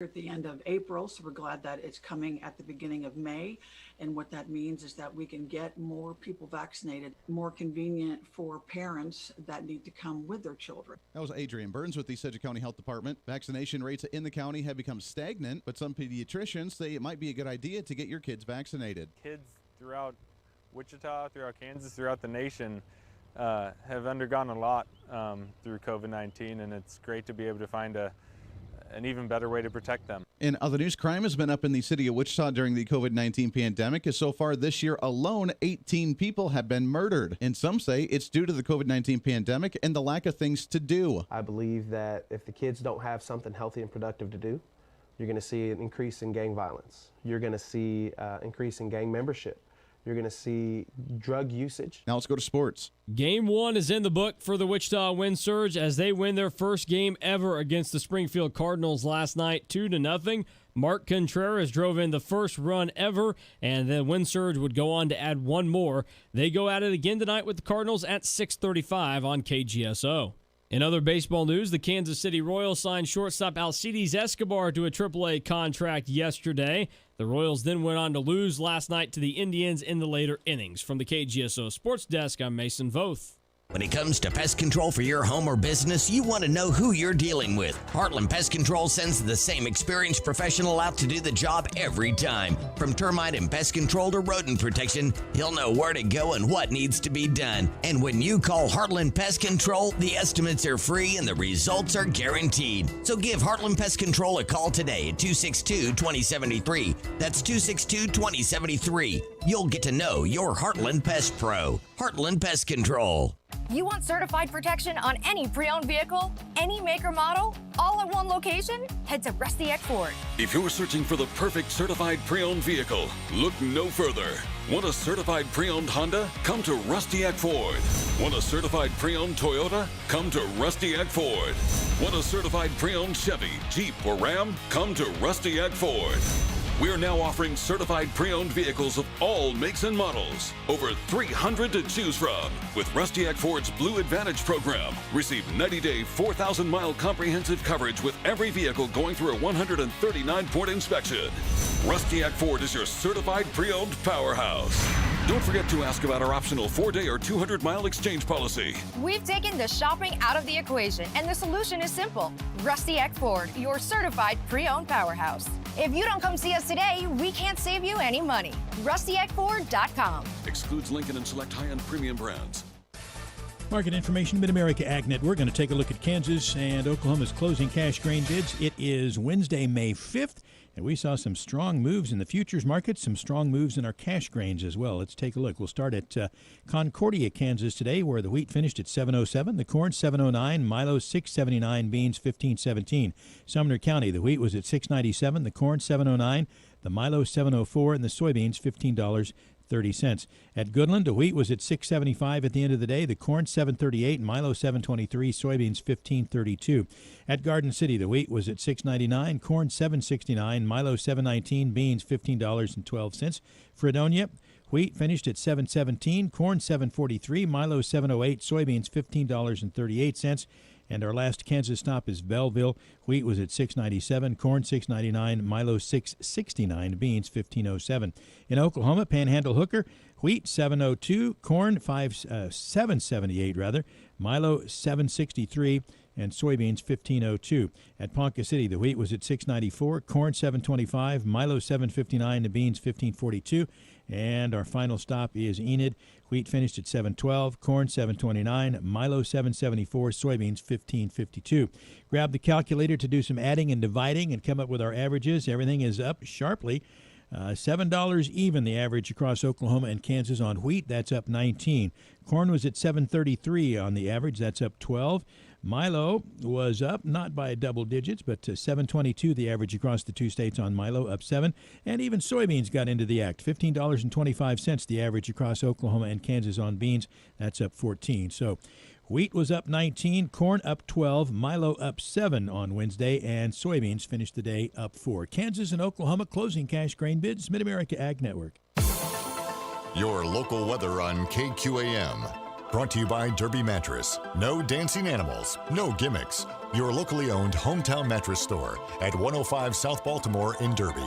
at the end of April, so we're glad that it's coming at the beginning of May. And what that means is that we can get more people vaccinated, more convenient for parents that need to come with their children. That was Adrian Burns with the Sedgwick County Health Department. Vaccination rates in the county have become stagnant, but some pediatricians say it might be a good idea to get your kids vaccinated. Kids throughout Wichita, throughout Kansas, throughout the nation have undergone a lot through COVID-19, and it's great to be able to find an even better way to protect them. In other news, crime has been up in the city of Wichita during the COVID-19 pandemic, as so far this year alone, 18 people have been murdered. And some say it's due to the COVID-19 pandemic and the lack of things to do. I believe that if the kids don't have something healthy and productive to do, you're going to see an increase in gang violence. You're going to see increase in gang membership. You're going to see drug usage. Now let's go to sports. Game 1 is in the book for the Wichita Wind Surge as they win their first game ever against the Springfield Cardinals last night, 2-0. Mark Contreras drove in the first run ever, and the Wind Surge would go on to add one more. They go at it again tonight with the Cardinals at 6:35 on KGSO. In other baseball news, the Kansas City Royals signed shortstop Alcides Escobar to a AAA contract yesterday. The Royals then went on to lose last night to the Indians in the later innings. From the KGSO Sports Desk, I'm Mason Voth. When it comes to pest control for your home or business, you want to know who you're dealing with. Heartland Pest Control sends the same experienced professional out to do the job every time. From termite and pest control to rodent protection, he'll know where to go and what needs to be done. And when you call Heartland Pest Control, the estimates are free and the results are guaranteed. So give Heartland Pest Control a call today at 262-2073. That's 262-2073. You'll get to know your Heartland Pest Pro. Heartland Pest Control. You want certified protection on any pre-owned vehicle, any make or model, all at one location? Head to Rusty Eck Ford. If you're searching for the perfect certified pre-owned vehicle, look no further. Want a certified pre-owned Honda? Come to Rusty Eck Ford. Want a certified pre-owned Toyota? Come to Rusty Eck Ford. Want a certified pre-owned Chevy, Jeep, or Ram? Come to Rusty Eck Ford. We're now offering certified pre-owned vehicles of all makes and models. Over 300 to choose from. With Rusty Eck Ford's Blue Advantage program, receive 90-day, 4,000-mile comprehensive coverage with every vehicle going through a 139-point inspection. Rusty Eck Ford is your certified pre-owned powerhouse. Don't forget to ask about our optional 4-day or 200-mile exchange policy. We've taken the shopping out of the equation, and the solution is simple. Rusty Eck Ford, your certified pre-owned powerhouse. If you don't come see us today, we can't save you any money. RustyEckFord.com. Excludes Lincoln and select high-end premium brands. Market information, Mid-America AgNet. We're going to take a look at Kansas and Oklahoma's closing cash grain bids. It is Wednesday, May 5th, and we saw some strong moves in the futures market, some strong moves in our cash grains as well. Let's take a look. We'll start at Concordia, Kansas today, where the wheat finished at 7.07, the corn 7.09, Milo 6.79, beans 15.17. Sumner County, the wheat was at 6.97, the corn 7.09, the Milo 7.04, and the soybeans $15.30. At Goodland, the wheat was at 6.75 at the end of the day, the corn 7.38, Milo 7.23, soybeans 15.32. At Garden City, the wheat was at 6.99, corn 7.69, Milo 7.19, beans $15.12. Fredonia, wheat finished at 7.17, corn 7.43, Milo 7.08, soybeans $15.38. And our last Kansas stop is Belleville. Wheat was at 6.97, corn 6.99, Milo 6.69, beans 15.07. In Oklahoma, Panhandle Hooker, wheat 7.02, corn 7.78 rather, Milo 7.63, and soybeans 15.02. At Ponca City, the wheat was at 6.94, corn 7.25, Milo 7.59, the beans 15.42. And our final stop is Enid. Wheat finished at 7.12, corn 7.29, Milo 7.74, soybeans 15.52. Grab the calculator to do some adding and dividing and come up with our averages. Everything is up sharply. $7 even the average across Oklahoma and Kansas on wheat. That's up 19. Corn was at 7.33 on the average. That's up 12. Milo was up, not by double digits, but to 7.22 the average across the two states on Milo, up 7. And even soybeans got into the act, $15.25 the average across Oklahoma and Kansas on beans. That's up 14. So wheat was up 19, corn up 12, Milo up 7 on Wednesday, and soybeans finished the day up 4. Kansas and Oklahoma closing cash grain bids, Mid-America Ag Network. Your local weather on KQAM. Brought to you by Derby Mattress. No dancing animals, no gimmicks. Your locally owned hometown mattress store at 105 South Baltimore in Derby.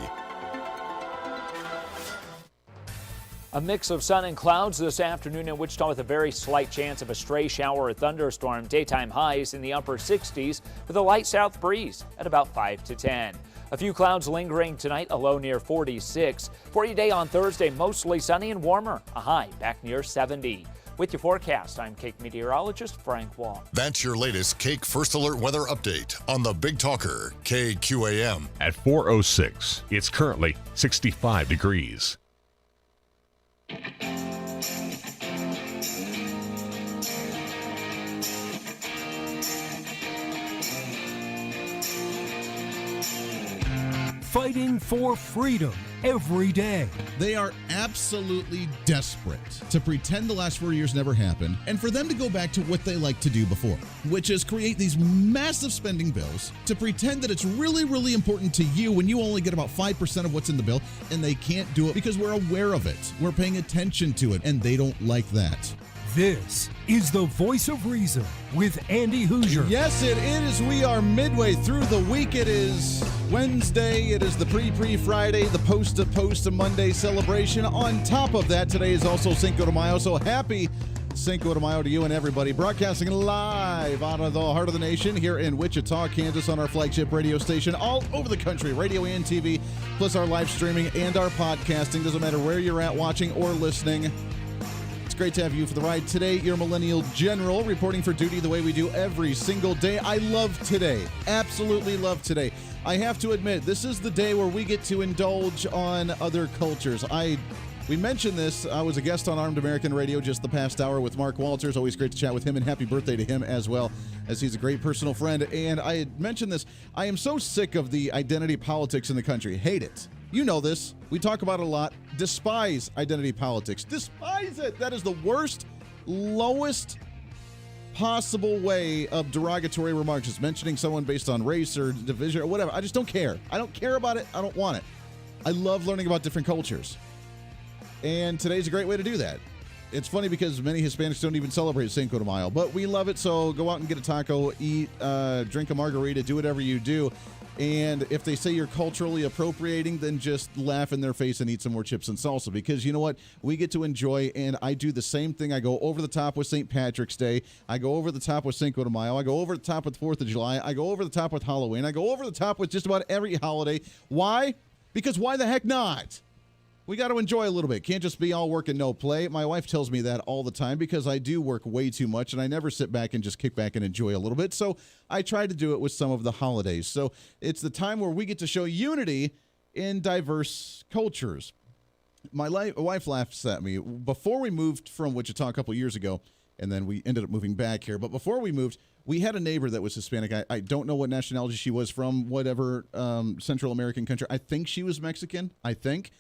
A mix of sun and clouds this afternoon in Wichita with a very slight chance of a stray shower or thunderstorm. Daytime highs in the upper 60s with a light south breeze at about 5 to 10. A few clouds lingering tonight, a low near 46. For your day on Thursday, mostly sunny and warmer, a high back near 70. With your forecast, I'm Cake meteorologist Frank Wall. That's your latest Cake First Alert weather update on the Big Talker, KQAM. At 4:06, it's currently 65 degrees. Fighting for freedom every day. They are absolutely desperate to pretend the last 4 years never happened and for them to go back to what they liked to do before, which is create these massive spending bills to pretend that it's really, really important to you when you only get about 5% of what's in the bill, and they can't do it because we're aware of it. We're paying attention to it, and they don't like that. This is the Voice of Reason with Andy Hooser. Yes, it is. We are midway through the week. It is Wednesday. It is the pre-Friday, the post Monday celebration. On top of that, today is also Cinco de Mayo. So happy Cinco de Mayo to you and everybody. Broadcasting live out of the heart of the nation here in Wichita, Kansas on our flagship radio station all over the country, radio and TV, plus our live streaming and our podcasting. Doesn't matter where you're at watching or listening. It's great to have you for the ride today. Your Millennial General reporting for duty the way we do every single day. I love today. Absolutely love today. I have to admit, this is the day where we get to indulge on other cultures. We mentioned this. I was a guest on Armed American Radio just the past hour with Mark Walters. Always great to chat with him, and happy birthday to him as well, as he's a great personal friend. And I had mentioned this. I am so sick of the identity politics in the country. Hate it. You know this. We talk about it a lot. Despise identity politics. Despise it. That is the worst, lowest possible way of derogatory remarks. Just mentioning someone based on race or division or whatever. I just don't care. I don't care about it. I don't want it. I love learning about different cultures. And today's a great way to do that. It's funny because many Hispanics don't even celebrate Cinco de Mayo, but we love it. So go out and get a taco, eat, drink a margarita, do whatever you do. And if they say you're culturally appropriating, then just laugh in their face and eat some more chips and salsa, because you know what? We get to enjoy, and I do the same thing. I go over the top with St. Patrick's Day. I go over the top with Cinco de Mayo. I go over the top with 4th of July. I go over the top with Halloween. I go over the top with just about every holiday. Why? Because why the heck not? We got to enjoy a little bit. Can't just be all work and no play. My wife tells me that all the time because I do work way too much, and I never sit back and just kick back and enjoy a little bit. So I try to do it with some of the holidays. So it's the time where we get to show unity in diverse cultures. My wife laughs at me. Before we moved from Wichita a couple years ago, and then we ended up moving back here, but before we moved, we had a neighbor that was Hispanic. I don't know what nationality she was from, whatever Central American country. I think she was Mexican, I think.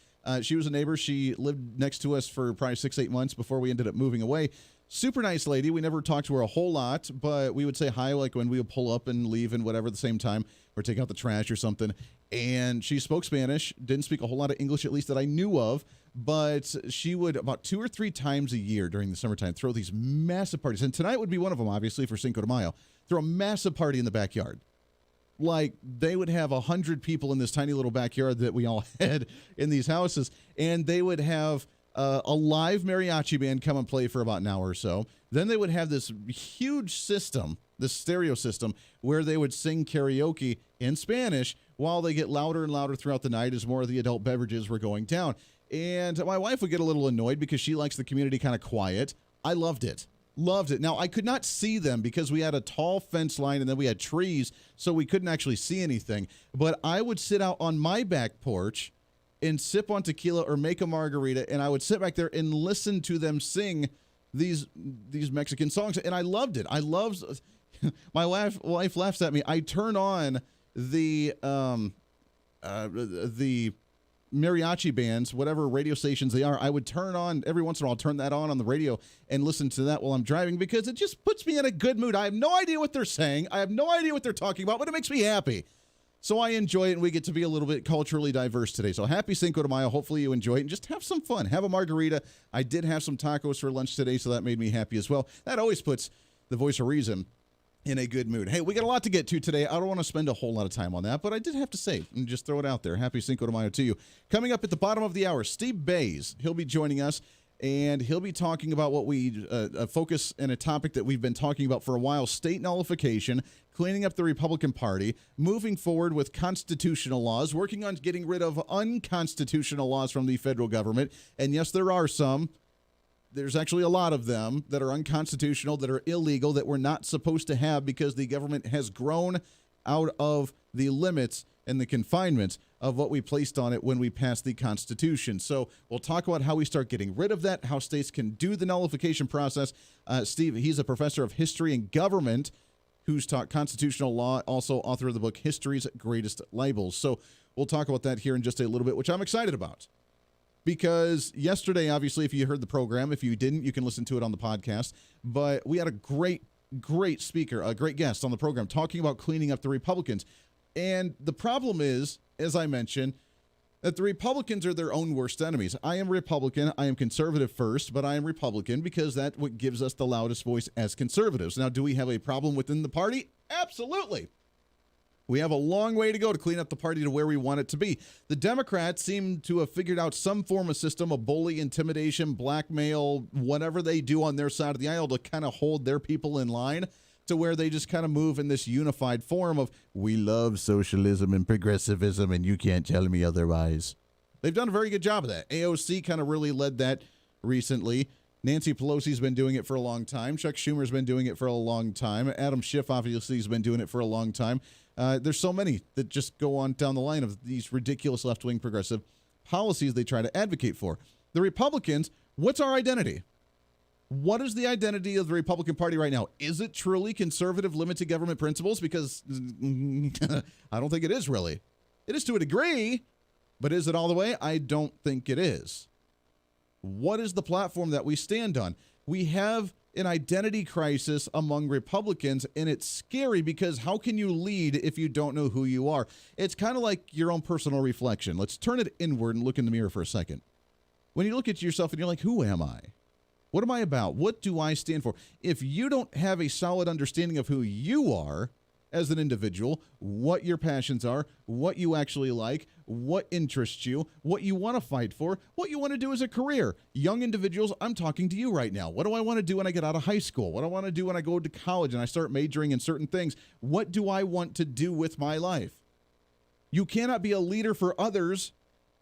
She was a neighbor. She lived next to us for probably 6-8 months before we ended up moving away. Super nice lady. We never talked to her a whole lot, but we would say hi like when we would pull up and leave and whatever at the same time, or take out the trash or something. And she spoke Spanish, didn't speak a whole lot of English, at least that I knew of, but she would about 2 or 3 times a year during the summertime throw these massive parties. And tonight would be one of them, obviously, for Cinco de Mayo. Throw a massive party in the backyard. Like, they would have 100 people in this tiny little backyard that we all had in these houses, and they would have a live mariachi band come and play for about an hour or so. Then they would have this huge system, this stereo system, where they would sing karaoke in Spanish while they get louder and louder throughout the night as more of the adult beverages were going down. And my wife would get a little annoyed because she likes the community kind of quiet. I loved it. Loved it. Now, I could not see them because we had a tall fence line and then we had trees, so we couldn't actually see anything. But I would sit out on my back porch and sip on tequila or make a margarita, and I would sit back there and listen to them sing these Mexican songs, and I loved it. I loved. My wife laughs at me. I turn on the mariachi bands, whatever radio stations they are. I would turn on every once in a while. I'll turn that on the radio and listen to that while I'm driving because it just puts me in a good mood. I have no idea what they're saying. I have no idea what they're talking about, but it makes me happy. So I enjoy it, and we get to be a little bit culturally diverse today. So happy Cinco de Mayo. Hopefully you enjoy it, and just have some fun. Have a margarita. I did have some tacos for lunch today, so that made me happy as well. That always puts the voice of reason in a good mood. Hey, we got a lot to get to today. I don't want to spend a whole lot of time on that, but I did have to say, and just throw it out there. Happy Cinco de Mayo to you. Coming up at the bottom of the hour, Steve Bays. He'll be joining us, and he'll be talking about what we focus in a topic that we've been talking about for a while, state nullification, cleaning up the Republican Party, moving forward with constitutional laws, working on getting rid of unconstitutional laws from the federal government. And yes, there are some. There's actually a lot of them that are unconstitutional, that are illegal, that we're not supposed to have because the government has grown out of the limits and the confinements of what we placed on it when we passed the Constitution. So we'll talk about how we start getting rid of that, how states can do the nullification process. Steve, he's a professor of history and government who's taught constitutional law, also author of the book History's Greatest Libels. So we'll talk about that here in just a little bit, which I'm excited about. Because yesterday, obviously, if you heard the program, if you didn't, you can listen to it on the podcast. But we had a great speaker, a great guest on the program talking about cleaning up the Republicans. And the problem is, as I mentioned, that the Republicans are their own worst enemies. I am Republican. I am conservative first, but I am Republican because that's what gives us the loudest voice as conservatives. Now, do we have a problem within the party? Absolutely. We have a long way to go to clean up the party to where we want it to be. The Democrats seem to have figured out some form of system of bully, intimidation, blackmail, whatever they do on their side of the aisle to kind of hold their people in line to where they just kind of move in this unified form of, we love socialism and progressivism and you can't tell me otherwise. They've done a very good job of that. AOC kind of really led that recently. Nancy Pelosi's been doing it for a long time. Chuck Schumer's been doing it for a long time. Adam Schiff obviously has been doing it for a long time. There's so many that just go on down the line of these ridiculous left-wing progressive policies they try to advocate for. The Republicans, what's our identity? What is the identity of the Republican Party right now? Is it truly conservative, limited government principles? Because I don't think it is really. It is to a degree, but is it all the way? I don't think it is. What is the platform that we stand on? We have an identity crisis among Republicans, and it's scary because how can you lead if you don't know who you are? It's kind of like your own personal reflection. Let's turn it inward and look in the mirror for a second. When you look at yourself and you're like, who am I? What am I about? What do I stand for? If you don't have a solid understanding of who you are as an individual, what your passions are, what you actually like, what interests you, what you want to fight for, what you want to do as a career. Young individuals, I'm talking to you right now. What do I want to do when I get out of high school? What do I want to do when I go to college and I start majoring in certain things? What do I want to do with my life? You cannot be a leader for others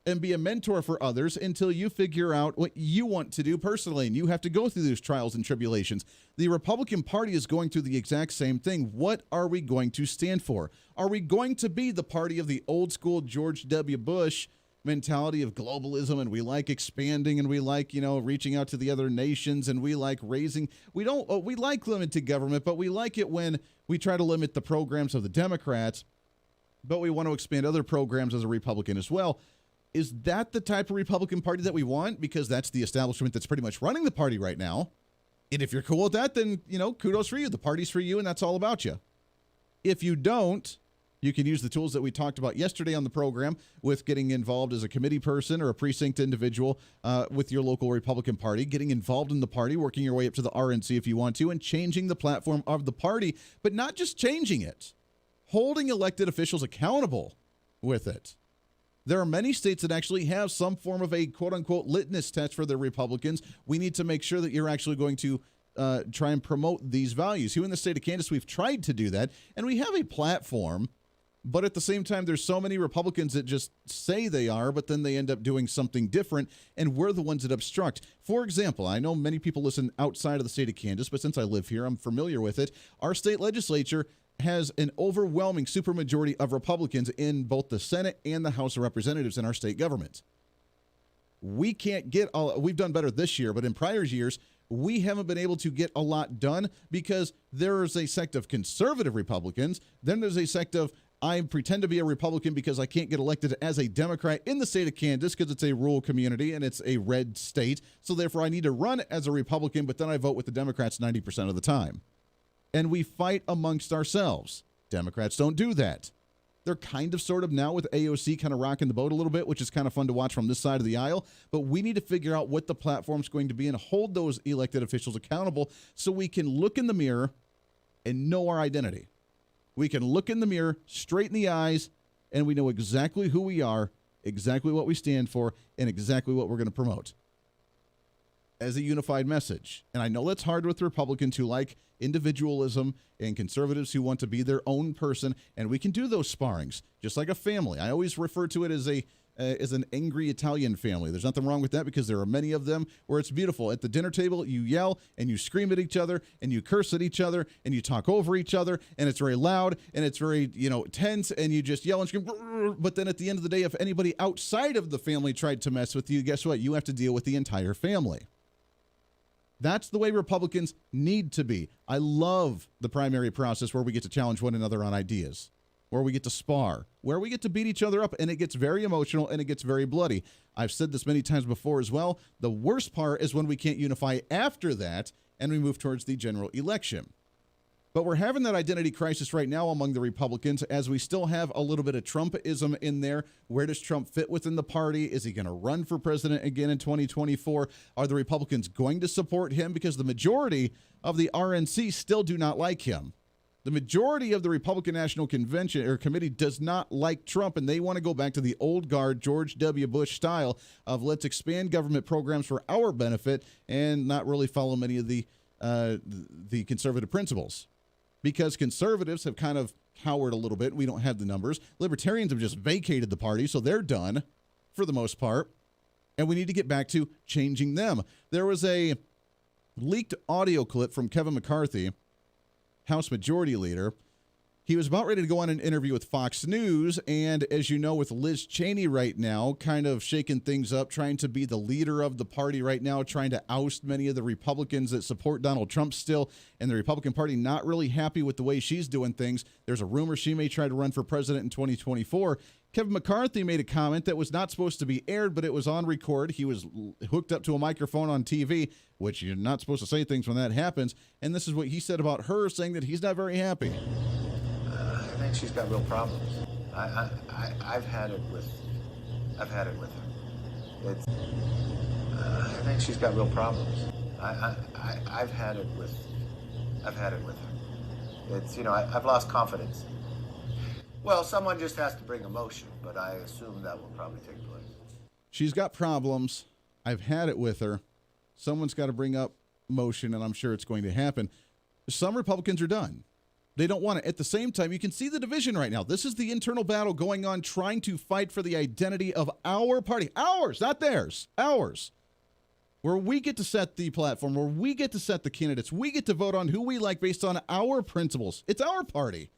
and be a mentor for others until you figure out what you want to do personally, and you have to go through those trials and tribulations. The Republican Party is going through the exact same thing. What are we going to stand for? Are we going to be the party of the old school George W. Bush mentality of globalism, and we like expanding, and we like, reaching out to the other nations, and we like raising, we like limited government, but we like it when we try to limit the programs of the Democrats, but we want to expand other programs as a Republican as well. Is that the type of Republican Party that we want? Because that's the establishment that's pretty much running the party right now. And if you're cool with that, then, kudos for you. The party's for you, and that's all about you. If you don't, you can use the tools that we talked about yesterday on the program with getting involved as a committee person or a precinct individual with your local Republican Party, getting involved in the party, working your way up to the RNC if you want to, and changing the platform of the party, but not just changing it, holding elected officials accountable with it. There are many states that actually have some form of a quote-unquote litmus test for their Republicans. We need to make sure that you're actually going to try and promote these values. Here in the state of Kansas, we've tried to do that, and we have a platform, but at the same time, there's so many Republicans that just say they are, but then they end up doing something different, and we're the ones that obstruct. For example, I know many people listen outside of the state of Kansas, but since I live here, I'm familiar with it. Our state legislature has an overwhelming supermajority of Republicans in both the Senate and the House of Representatives in our state government. We can't get we've done better this year, but in prior years, we haven't been able to get a lot done because there is a sect of conservative Republicans. Then there's a sect of, I pretend to be a Republican because I can't get elected as a Democrat in the state of Kansas because it's a rural community and it's a red state. So therefore, I need to run as a Republican, but then I vote with the Democrats 90% of the time. And we fight amongst ourselves. Democrats don't do that. They're kind of sort of now with AOC kind of rocking the boat a little bit, which is kind of fun to watch from this side of the aisle. But we need to figure out what the platform's going to be and hold those elected officials accountable so we can look in the mirror and know our identity. We can look in the mirror, straight in the eyes, and we know exactly who we are, exactly what we stand for, and exactly what we're going to promote as a unified message. And I know that's hard with Republicans who like individualism and conservatives who want to be their own person, and we can do those sparrings just like a family. I always refer to it as an angry Italian family. There's nothing wrong with that because there are many of them where it's beautiful. At the dinner table, you yell and you scream at each other and you curse at each other and you talk over each other, and it's very loud and it's very, tense, and you just yell and scream. But then at the end of the day, if anybody outside of the family tried to mess with you, guess what? You have to deal with the entire family. That's the way Republicans need to be. I love the primary process where we get to challenge one another on ideas, where we get to spar, where we get to beat each other up, and it gets very emotional and it gets very bloody. I've said this many times before as well. The worst part is when we can't unify after that and we move towards the general election. But we're having that identity crisis right now among the Republicans as we still have a little bit of Trumpism in there. Where does Trump fit within the party? Is he going to run for president again in 2024? Are the Republicans going to support him? Because the majority of the RNC still do not like him. The majority of the Republican National Convention or Committee does not like Trump, and they want to go back to the old guard George W. Bush style of let's expand government programs for our benefit and not really follow many of the conservative principles. Because conservatives have kind of cowered a little bit. We don't have the numbers. Libertarians have just vacated the party, so they're done for the most part. And we need to get back to changing them. There was a leaked audio clip from Kevin McCarthy, House Majority Leader. He was about ready to go on an interview with Fox News, and as you know, with Liz Cheney right now, kind of shaking things up, trying to be the leader of the party right now, trying to oust many of the Republicans that support Donald Trump still, and the Republican Party not really happy with the way she's doing things. There's a rumor she may try to run for president in 2024. Kevin McCarthy made a comment that was not supposed to be aired, but it was on record. He was hooked up to a microphone on TV, which you're not supposed to say things when that happens, and this is what he said about her, saying that he's not very happy. I think she's got real problems. I've had it with her. I think she's got real problems. I've had it with her. It's I've lost confidence. Well, someone just has to bring emotion, but I assume that will probably take place. She's got problems. I've had it with her. Someone's got to bring up motion, and I'm sure it's going to happen. Some Republicans are done. They don't want it. At the same time, you can see the division right now. This is the internal battle going on, trying to fight for the identity of our party. Ours, not theirs. Ours. Where we get to set the platform, where we get to set the candidates. We get to vote on who we like based on our principles. It's our party.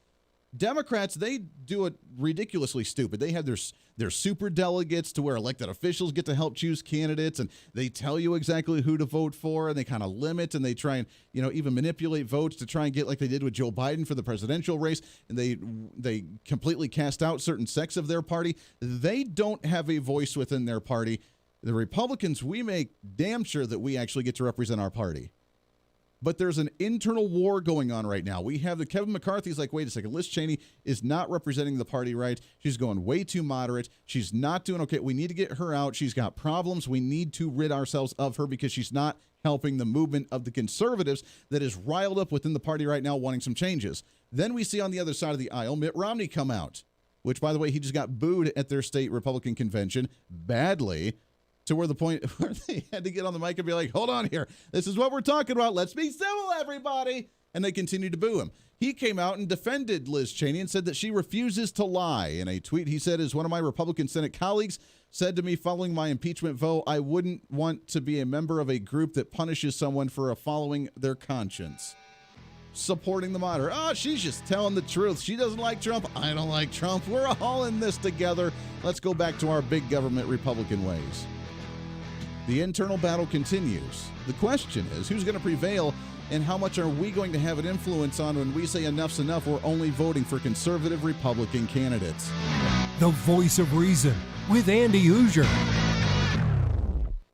Democrats, they do it ridiculously stupid. They have their super delegates to where elected officials get to help choose candidates, and they tell you exactly who to vote for, and they kind of limit, and they try and even manipulate votes to try and get like they did with Joe Biden for the presidential race, and they completely cast out certain sects of their party. They don't have a voice within their party. The Republicans, we make damn sure that we actually get to represent our party. But there's an internal war going on right now. We have the Kevin McCarthy's like, wait a second, Liz Cheney is not representing the party right. She's going way too moderate. She's not doing okay. We need to get her out. She's got problems. We need to rid ourselves of her because she's not helping the movement of the conservatives that is riled up within the party right now wanting some changes. Then we see on the other side of the aisle Mitt Romney come out, which, by the way, he just got booed at their state Republican convention badly, to where the point where they had to get on the mic and be like, hold on here. This is what we're talking about. Let's be civil, everybody. And they continued to boo him. He came out and defended Liz Cheney and said that she refuses to lie. In a tweet, he said, as one of my Republican Senate colleagues said to me following my impeachment vote, I wouldn't want to be a member of a group that punishes someone for following their conscience. Supporting the moderate. Oh, she's just telling the truth. She doesn't like Trump. I don't like Trump. We're all in this together. Let's go back to our big government Republican ways. The internal battle continues. The question is, who's going to prevail, and how much are we going to have an influence on when we say enough's enough, we're only voting for conservative Republican candidates? The Voice of Reason with Andy Hooser.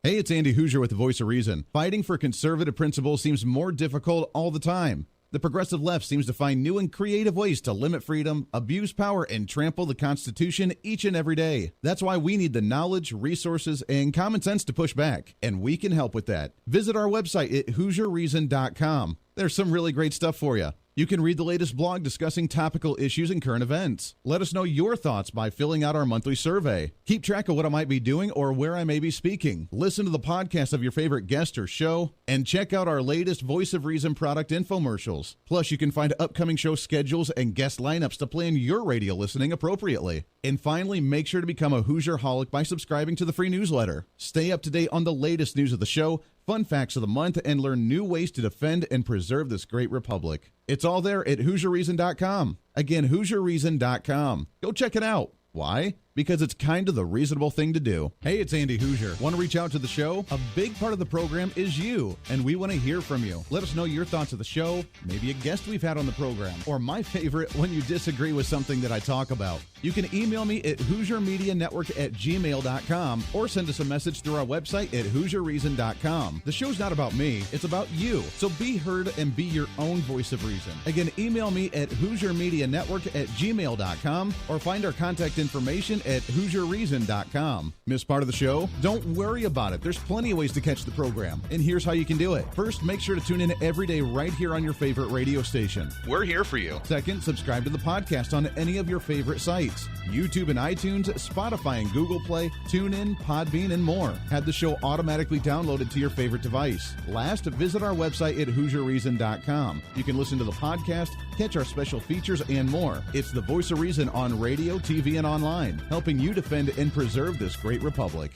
Hey, it's Andy Hooser with the Voice of Reason. Fighting for conservative principles seems more difficult all the time. The progressive left seems to find new and creative ways to limit freedom, abuse power, and trample the Constitution each and every day. That's why we need the knowledge, resources, and common sense to push back, and we can help with that. Visit our website at HooserReason.com. There's some really great stuff for you. You can read the latest blog discussing topical issues and current events. Let us know your thoughts by filling out our monthly survey. Keep track of what I might be doing or where I may be speaking. Listen to the podcast of your favorite guest or show, and check out our latest Voice of Reason product infomercials. Plus, you can find upcoming show schedules and guest lineups to plan your radio listening appropriately. And finally, make sure to become a Hoosier-holic by subscribing to the free newsletter. Stay up to date on the latest news of the show, fun facts of the month, and learn new ways to defend and preserve this great republic. It's all there at HooserReason.com. Again, HooserReason.com. Go check it out. Why? Because it's kind of the reasonable thing to do. Hey, it's Andy Hooser. Want to reach out to the show? A big part of the program is you, and we want to hear from you. Let us know your thoughts of the show, maybe a guest we've had on the program, or my favorite, when you disagree with something that I talk about. You can email me at HooserMediaNetwork@gmail.com or send us a message through our website at HooserReason.com. The show's not about me, it's about you. So be heard and be your own voice of reason. Again, email me at HooserMediaNetwork@gmail.com or find our contact information at HooserReason.com. Miss part of the show? Don't worry about it. There's plenty of ways to catch the program, and here's how you can do it. First, make sure to tune in every day right here on your favorite radio station. We're here for you. Second, subscribe to the podcast on any of your favorite sites. YouTube and iTunes, Spotify and Google Play, TuneIn, Podbean, and more. Have the show automatically downloaded to your favorite device. Last, visit our website at HooserReason.com. You can listen to the podcast, catch our special features, and more. It's the Voice of Reason on radio, TV, and online, helping you defend and preserve this great republic.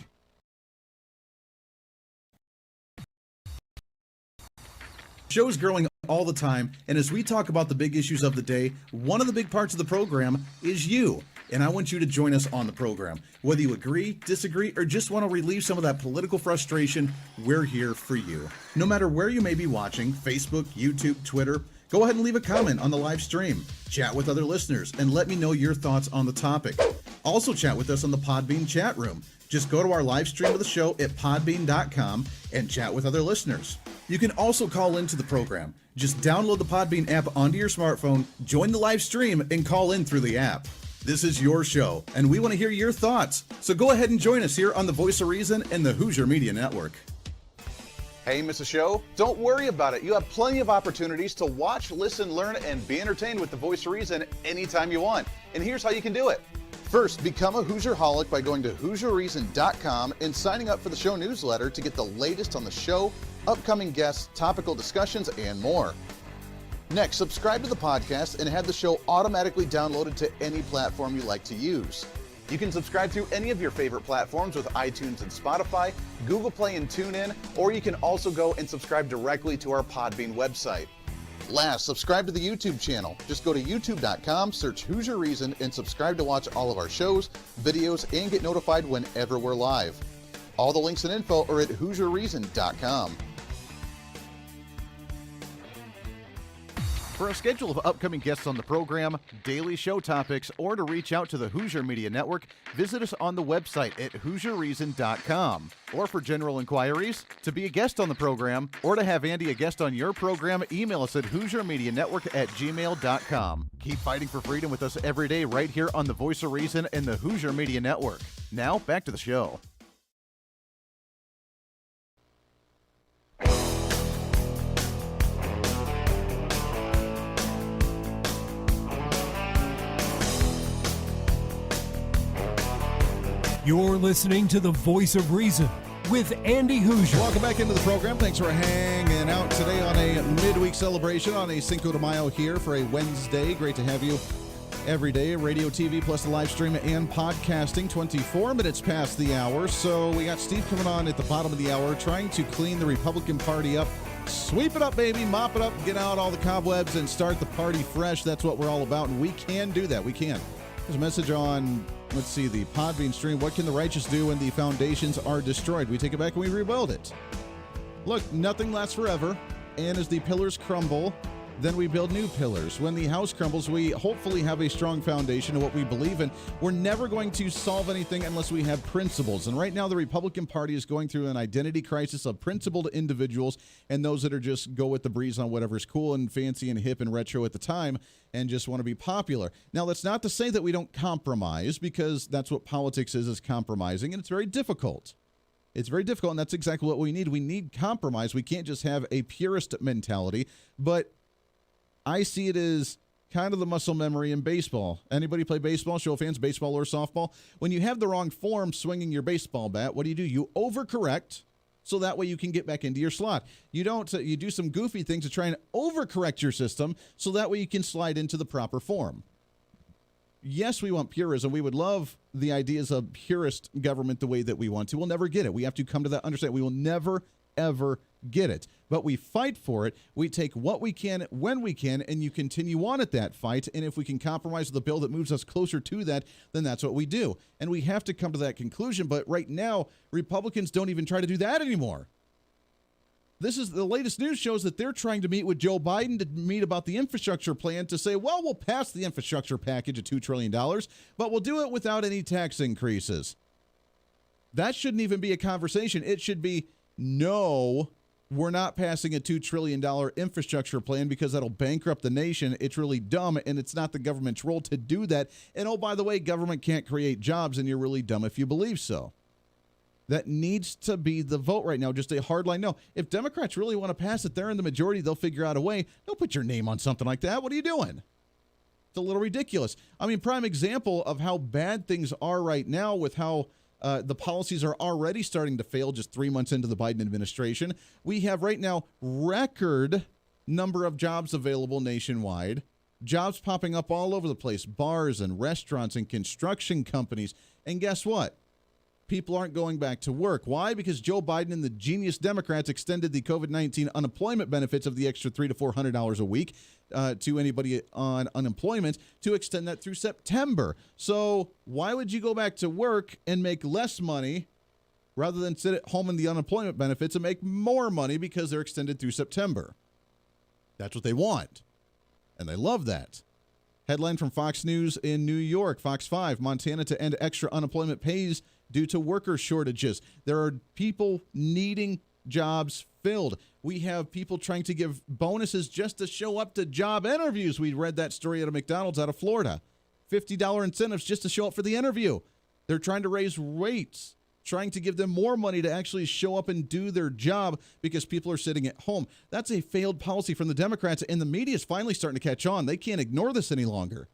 Show's growing all the time, and as we talk about the big issues of the day, one of the big parts of the program is you. And I want you to join us on the program. Whether you agree, disagree, or just want to relieve some of that political frustration, we're here for you. No matter where you may be watching, Facebook, YouTube, Twitter, go ahead and leave a comment on the live stream. Chat with other listeners and let me know your thoughts on the topic. Also chat with us on the Podbean chat room. Just go to our live stream of the show at podbean.com and chat with other listeners. You can also call into the program. Just download the Podbean app onto your smartphone, join the live stream, and call in through the app. This is your show, and we want to hear your thoughts. So go ahead and join us here on the Voice of Reason and the Hoosier Media Network. Hey, miss a show? Don't worry about it. You have plenty of opportunities to watch, listen, learn, and be entertained with the Voice of Reason anytime you want. And here's how you can do it. First, become a Hoosier-holic by going to HooserReason.com and signing up for the show newsletter to get the latest on the show, upcoming guests, topical discussions, and more. Next, subscribe to the podcast and have the show automatically downloaded to any platform you like to use. You can subscribe through any of your favorite platforms with iTunes and Spotify, Google Play and TuneIn, or you can also go and subscribe directly to our Podbean website. Last, subscribe to the YouTube channel. Just go to youtube.com, search Hoosier Reason, and subscribe to watch all of our shows, videos, and get notified whenever we're live. All the links and info are at HooserReason.com. For a schedule of upcoming guests on the program, daily show topics, or to reach out to the Hoosier Media Network, visit us on the website at HooserReason.com. Or for general inquiries, to be a guest on the program, or to have Andy a guest on your program, email us at HooserMediaNetwork@gmail.com. Keep fighting for freedom with us every day right here on the Voice of Reason and the Hoosier Media Network. Now, back to the show. You're listening to the Voice of Reason with Andy Hooser. Welcome back into the program. Thanks for hanging out today on a midweek celebration on a Cinco de Mayo here for a Wednesday. Great to have you every day. Radio, TV, plus the live stream and podcasting. 24 minutes past the hour. So we got Steve coming on at the bottom of the hour trying to clean the Republican Party up. Sweep it up, baby. Mop it up. Get out all the cobwebs and start the party fresh. That's what we're all about, and we can do that. We can. There's a message on, let's see, the Podbean stream. What can the righteous do when the foundations are destroyed? We take it back and we rebuild it. Look, nothing lasts forever, and as the pillars crumble, then we build new pillars. When the house crumbles, we hopefully have a strong foundation of what we believe in. We're never going to solve anything unless we have principles. And right now, the Republican Party is going through an identity crisis of principled individuals and those that are just go with the breeze on whatever's cool and fancy and hip and retro at the time and just want to be popular. Now, that's not to say that we don't compromise, because that's what politics is compromising, and it's very difficult. It's very difficult, and that's exactly what we need. We need compromise. We can't just have a purist mentality, but I see it as kind of the muscle memory in baseball. Anybody play baseball? Show of hands, baseball or softball? When you have the wrong form swinging your baseball bat, what do? You overcorrect, so that way you can get back into your slot. You don't. You do some goofy things to try and overcorrect your system, so that way you can slide into the proper form. Yes, we want purism. We would love the ideas of purist government the way that we want to. We'll never get it. We have to come to that understanding. We will never, ever get it. But we fight for it. We take what we can when we can, and you continue on at that fight. And if we can compromise with a bill that moves us closer to that, then that's what we do. And we have to come to that conclusion. But right now, Republicans don't even try to do that anymore. This is the latest news shows that they're trying to meet with Joe Biden to meet about the infrastructure plan to say, well, we'll pass the infrastructure package of $2 trillion, but we'll do it without any tax increases. That shouldn't even be a conversation. It should be, no, we're not passing a $2 trillion infrastructure plan because that'll bankrupt the nation. It's really dumb, and it's not the government's role to do that. And oh, by the way, government can't create jobs, and you're really dumb if you believe so. That needs to be the vote right now, just a hardline no. If Democrats really want to pass it, they're in the majority, they'll figure out a way. Don't put your name on something like that. What are you doing? It's a little ridiculous. I mean, prime example of how bad things are right now with how the policies are already starting to fail just 3 months into the Biden administration. We have right now record number of jobs available nationwide. Jobs popping up all over the place, bars and restaurants and construction companies. And guess what? People aren't going back to work. Why? Because Joe Biden and the genius Democrats extended the COVID-19 unemployment benefits of the extra $300 to $400 a week to anybody on unemployment to extend that through September. So why would you go back to work and make less money rather than sit at home in the unemployment benefits and make more money because they're extended through September? That's what they want, and they love that. Headline from Fox News in New York, Fox 5, Montana to end extra unemployment pays due to worker shortages. There are people needing jobs filled. We have people trying to give bonuses just to show up to job interviews. We read that story at a McDonald's out of Florida. $50 incentives just to show up for the interview. They're trying to raise rates, trying to give them more money to actually show up and do their job because people are sitting at home. That's a failed policy from the Democrats, and the media is finally starting to catch on. They can't ignore this any longer.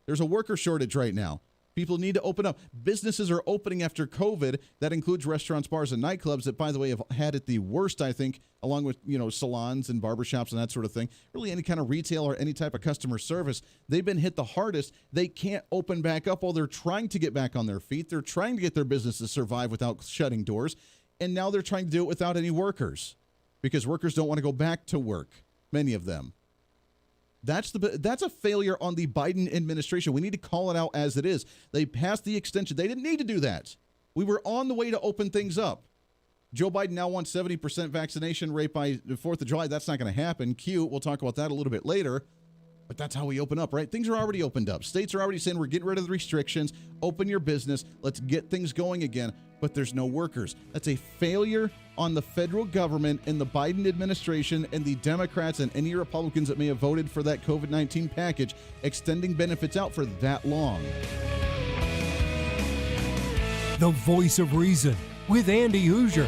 There's a worker shortage right now. People need to open up. Businesses are opening after COVID. That includes restaurants, bars, and nightclubs that, by the way, have had it the worst, I think, along with, salons and barbershops and that sort of thing. Really any kind of retail or any type of customer service. They've been hit the hardest. They can't open back up while they're trying to get back on their feet. They're trying to get their business to survive without shutting doors. And now they're trying to do it without any workers because workers don't want to go back to work, many of them. That's a failure on the Biden administration. We need to call it out as it is. They passed the extension. They didn't need to do that. We were on the way to open things up. Joe Biden now wants 70% vaccination rate by the 4th of July. That's not going to happen. Cute. We'll talk about that a little bit later. But that's how we open up, right? Things are already opened up. States are already saying we're getting rid of the restrictions. Open your business. Let's get things going again. But there's no workers. That's a failure on the federal government and the Biden administration and the Democrats and any Republicans that may have voted for that COVID-19 package, extending benefits out for that long. The Voice of Reason with Andy Hooser.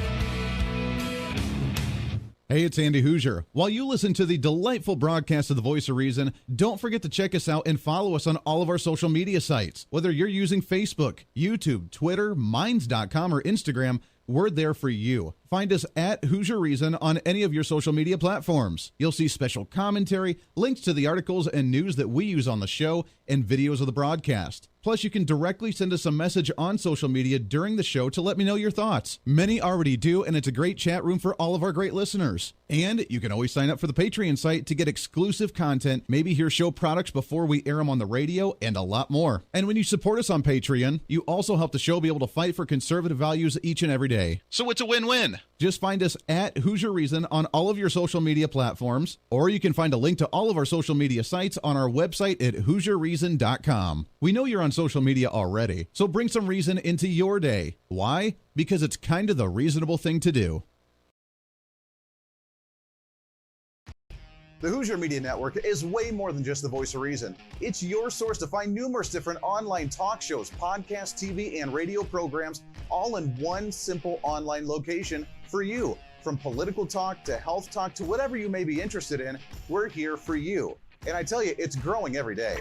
Hey, it's Andy Hooser. While you listen to the delightful broadcast of The Voice of Reason, don't forget to check us out and follow us on all of our social media sites. Whether you're using Facebook, YouTube, Twitter, Minds.com, or Instagram, we're there for you. Find us at Hooser Reason on any of your social media platforms. You'll see special commentary, links to the articles and news that we use on the show, and videos of the broadcast. Plus, you can directly send us a message on social media during the show to let me know your thoughts. Many already do, and it's a great chat room for all of our great listeners. And you can always sign up for the Patreon site to get exclusive content, maybe hear show products before we air them on the radio, and a lot more. And when you support us on Patreon, you also help the show be able to fight for conservative values each and every day. day. So it's a win-win. Just find us at Hoosier Reason on all of your social media platforms, or you can find a link to all of our social media sites on our website at HoosierReason.com. We know you're on social media already, so bring some reason into your day. Why? Because it's kind of the reasonable thing to do. The Hoosier Media Network is way more than just the voice of reason. It's your source to find numerous different online talk shows, podcasts, TV, and radio programs, all in one simple online location for you. From political talk to health talk to whatever you may be interested in, we're here for you. And I tell you, it's growing every day.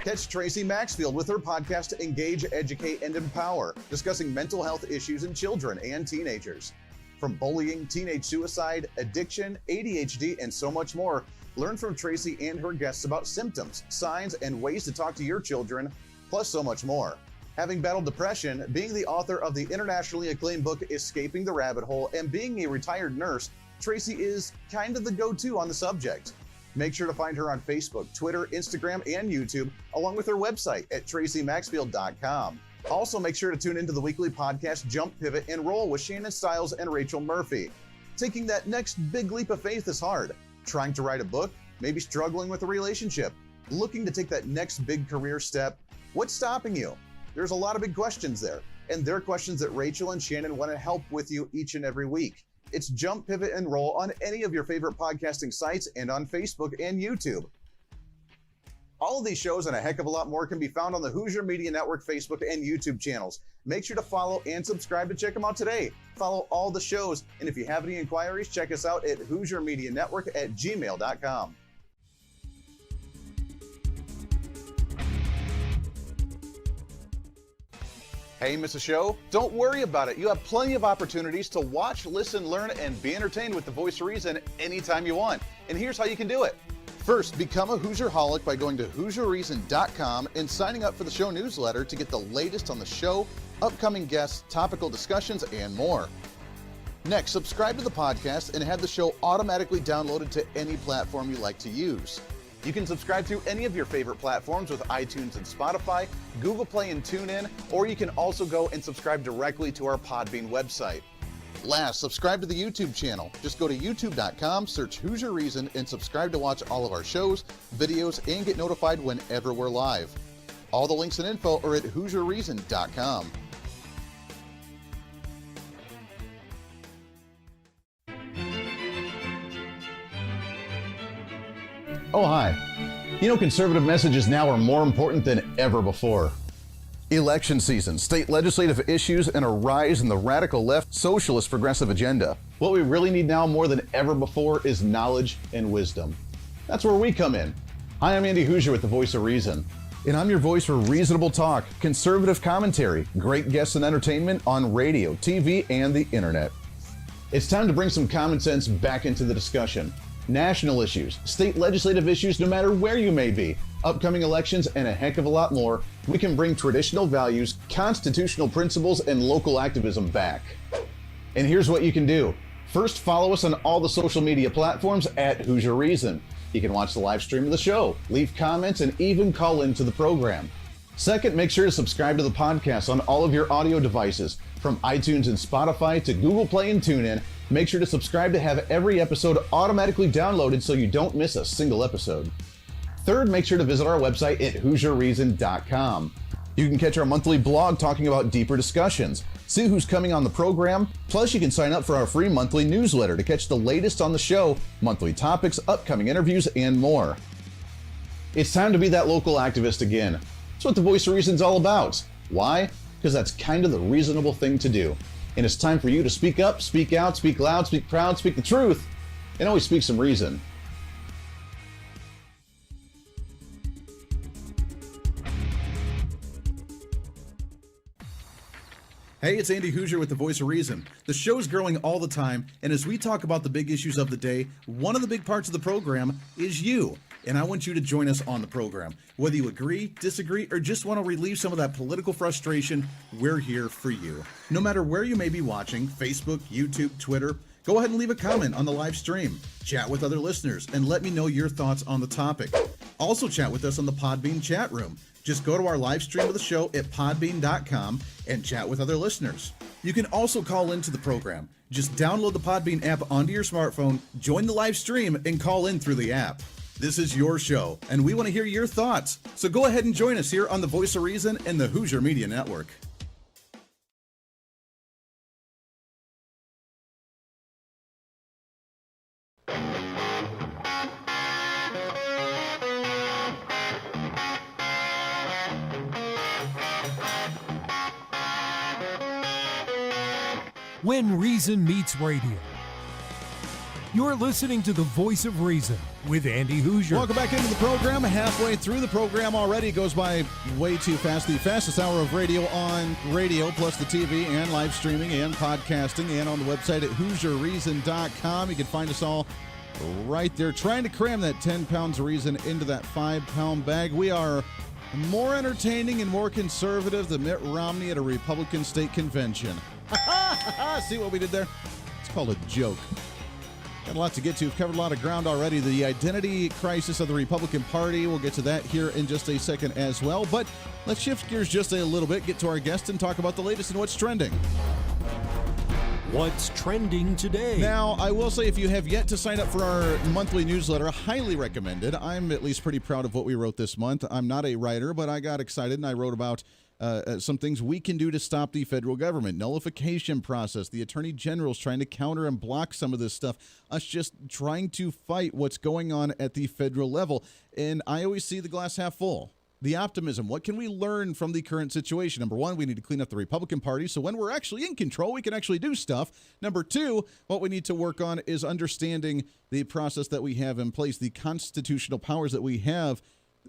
Catch Tracy Maxfield with her podcast Engage, Educate, and Empower, discussing mental health issues in children and teenagers. From bullying, teenage suicide, addiction, ADHD, and so much more, learn from Tracy and her guests about symptoms, signs, and ways to talk to your children, plus so much more. Having battled depression, being the author of the internationally acclaimed book Escaping the Rabbit Hole, and being a retired nurse, Tracy is kind of the go-to on the subject. Make sure to find her on Facebook, Twitter, Instagram, and YouTube, along with her website at tracymaxfield.com. Also, make sure to tune into the weekly podcast Jump, Pivot, and Roll with Shannon Stiles and Rachel Murphy. Taking that next big leap of faith is hard. Trying to write a book, maybe struggling with a relationship, looking to take that next big career step. What's stopping you? There's a lot of big questions there, and they're questions that Rachel and Shannon want to help with you each and every week. It's Jump, Pivot, and Roll on any of your favorite podcasting sites and on Facebook and YouTube. All of these shows and a heck of a lot more can be found on the Hoosier Media Network Facebook and YouTube channels. Make sure to follow and subscribe to check them out today. Follow all the shows, and if you have any inquiries, check us out at HoosierMediaNetwork@gmail.com. Hey, miss a show? Don't worry about it. You have plenty of opportunities to watch, listen, learn, and be entertained with the Voice of Reason anytime you want. And here's how you can do it. First, become a Hoosierholic by going to HoosierReason.com and signing up for the show newsletter to get the latest on the show, upcoming guests, topical discussions, and more. Next, subscribe to the podcast and have the show automatically downloaded to any platform you like to use. You can subscribe through any of your favorite platforms with iTunes and Spotify, Google Play and TuneIn, or you can also go and subscribe directly to our Podbean website. Last, subscribe to the YouTube channel. Just go to youtube.com, search Hoosier Reason, and subscribe to watch all of our shows, videos, and get notified whenever we're live. All the links and info are at HoosierReason.com. Oh, hi. You know, conservative messages now are more important than ever before. Election season, state legislative issues, and a rise in the radical left socialist progressive agenda. What we really need now more than ever before is knowledge and wisdom. That's where we come in. Hi, I'm Andy Hooser with the Voice of Reason, and I'm your voice for reasonable talk, conservative commentary, great guests and entertainment on radio, TV, and the internet. It's time to bring some common sense back into the discussion. National issues, state legislative issues, no matter where you may be, upcoming elections, and a heck of a lot more, we can bring traditional values, constitutional principles, and local activism back. And here's what you can do. First, follow us on all the social media platforms at Hoosier Reason. You can watch the live stream of the show, leave comments, and even call into the program. Second, make sure to subscribe to the podcast on all of your audio devices, from iTunes and Spotify to Google Play and TuneIn. Make sure to subscribe to have every episode automatically downloaded so you don't miss a single episode. Third, make sure to visit our website at HoosierReason.com. You can catch our monthly blog talking about deeper discussions, see who's coming on the program, plus you can sign up for our free monthly newsletter to catch the latest on the show, monthly topics, upcoming interviews, and more. It's time to be that local activist again. That's what the Voice of Reason's all about. Why? Because that's kind of the reasonable thing to do. And it's time for you to speak up, speak out, speak loud, speak proud, speak the truth, and always speak some reason. Hey, it's Andy Hooser with the Voice of Reason. The show's growing all the time, and as we talk about the big issues of the day, one of the big parts of the program is you. And I want you to join us on the program. Whether you agree, disagree, or just want to relieve some of that political frustration, we're here for you. No matter where you may be watching, Facebook, YouTube, Twitter, go ahead and leave a comment on the live stream. Chat with other listeners and let me know your thoughts on the topic. Also chat with us on the Podbean chat room. Just go to our live stream of the show at podbean.com and chat with other listeners. You can also call into the program. Just download the Podbean app onto your smartphone, join the live stream, and call in through the app. This is your show, and we want to hear your thoughts. So go ahead and join us here on the Voice of Reason and the Hooser Media Network. When Reason Meets Radio. You're listening to the Voice of Reason with Andy Hooser. Welcome back into the program. Halfway through the program already. It goes by way too fast. The fastest hour of radio on radio, plus the TV and live streaming and podcasting, and on the website at HooserReason.com. You can find us all right there, trying to cram that 10 pounds of reason into that 5-pound bag. We are more entertaining and more conservative than Mitt Romney at a Republican state convention. See what we did there? It's called a joke. Got a lot to get to. We've covered a lot of ground already. The identity crisis of the Republican Party. We'll get to that here in just a second as well. But let's shift gears just a little bit, get to our guest, and talk about the latest and what's trending. What's trending today? Now, I will say, if you have yet to sign up for our monthly newsletter, highly recommended. I'm at least pretty proud of what we wrote this month. I'm not a writer, but I got excited and I wrote about some things we can do to stop the federal government. Nullification process. The Attorney General's trying to counter and block some of this stuff. Us just trying to fight what's going on at the federal level. And I always see the glass half full. The optimism. What can we learn from the current situation? Number one, we need to clean up the Republican Party, so when we're actually in control, we can actually do stuff. Number two, what we need to work on is understanding the process that we have in place, the constitutional powers that we have,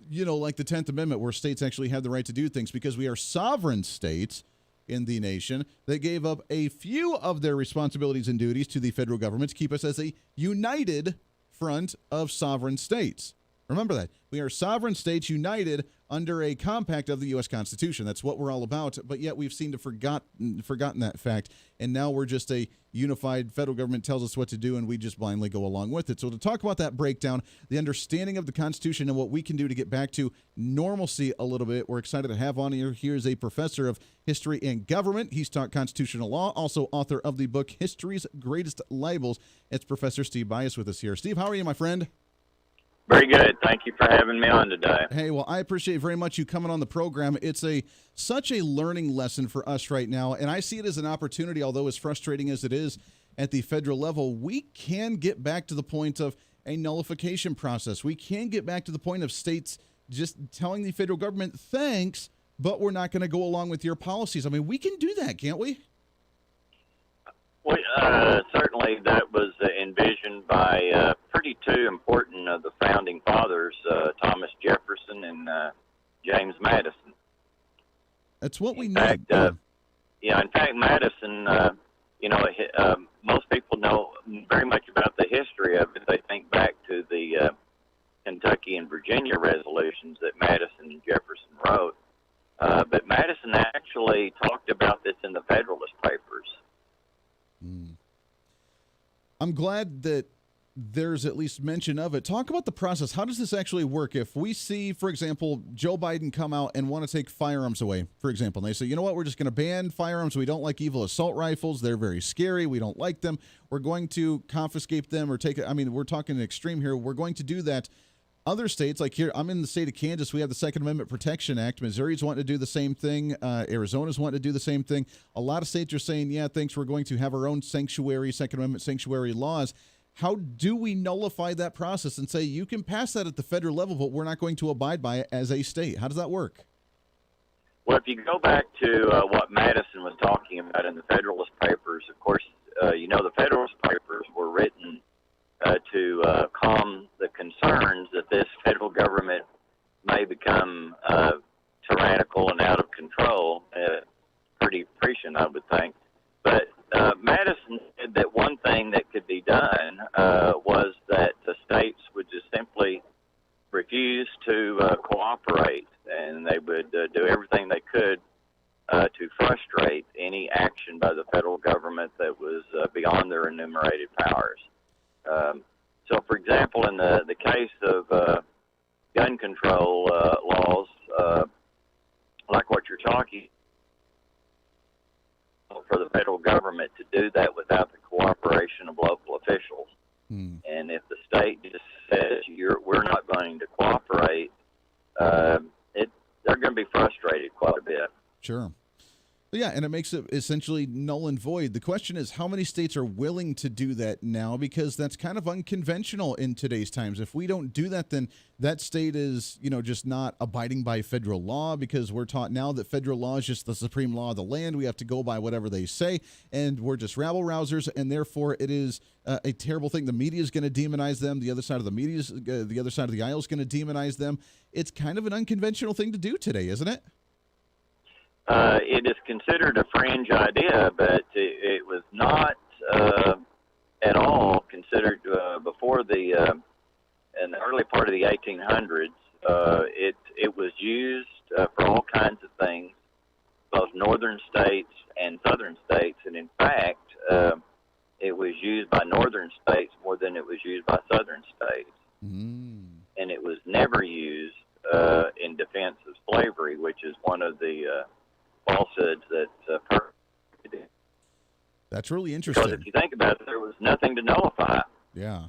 like the 10th Amendment, where states actually have the right to do things, because we are sovereign states in the nation that gave up a few of their responsibilities and duties to the federal government to keep us as a united front of sovereign states. Remember that. We are sovereign states united under a compact of the U.S. Constitution. That's what we're all about, but yet we've seemed to forgotten that fact, and now we're just a unified federal government tells us what to do, and we just blindly go along with it. So to talk about that breakdown, the understanding of the Constitution, and what we can do to get back to normalcy a little bit, we're excited to have on here is a professor of history and government. He's taught constitutional law, also author of the book History's Greatest Libels. It's Professor Steve BYAS with us here. Steve, how are you, my friend? Very good. Thank you for having me on today. Hey, well, I appreciate very much you coming on the program. It's such a learning lesson for us right now, and I see it as an opportunity, although as frustrating as it is at the federal level. We can get back to the point of a nullification process. We can get back to the point of states just telling the federal government, thanks, but we're not going to go along with your policies. I mean, we can do that, can't we? Well, certainly that was envisioned by pretty two important of the founding fathers, Thomas Jefferson and James Madison. That's what we need. In fact, Madison, most people know very much about the history of it. They think back to the Kentucky and Virginia resolutions that Madison and Jefferson wrote. But Madison actually talked about this in the Federalist Papers. I'm glad that there's at least mention of it. Talk about the process. How does this actually work? If we see, for example, Joe Biden come out and want to take firearms away, for example, and they say, you know what, we're just going to ban firearms. We don't like evil assault rifles. They're very scary. We don't like them. We're going to confiscate them or take it. I mean, we're talking extreme here. We're going to do that. Other states, like here, I'm in the state of Kansas, we have the Second Amendment Protection Act. Missouri's wanting to do the same thing. Arizona's wanting to do the same thing. A lot of states are saying, yeah, thanks, we're going to have our own sanctuary, Second Amendment sanctuary laws. How do we nullify that process and say, you can pass that at the federal level, but we're not going to abide by it as a state? How does that work? Well, if you go back to what Madison was talking about in the Federalist Papers, of course, the Federalist Papers were written to calm the concerns that this federal government may become tyrannical and out of control. Pretty prescient, I would think. But Madison said that one thing that could be done was that the states would just simply refuse to cooperate, and they would do everything they could to frustrate any action by the federal government that was beyond their enumerated powers. So, for example, in the case of gun control laws, like what you're talking for the federal government to do that without the cooperation of local officials. And if the state just says we're not going to cooperate, they're going to be frustrated quite a bit. Sure. Yeah, and it makes it essentially null and void. The question is how many states are willing to do that now, because that's kind of unconventional in today's times. If we don't do that, then that state is, just not abiding by federal law, because we're taught now that federal law is just the supreme law of the land. We have to go by whatever they say, and we're just rabble-rousers, and therefore it is a terrible thing. The media is going to demonize them. The other side of the other side of the aisle is going to demonize them. It's kind of an unconventional thing to do today, isn't it? It is considered a fringe idea, but it was not at all considered before in the early part of the 1800s. It was used for all kinds of things, both northern states and southern states, and in fact, it was used by northern states more than it was used by southern states. And it was never used in defense of slavery, which is one of the falsehoods that That's really interesting. Because if you think about it, there was nothing to nullify. Yeah.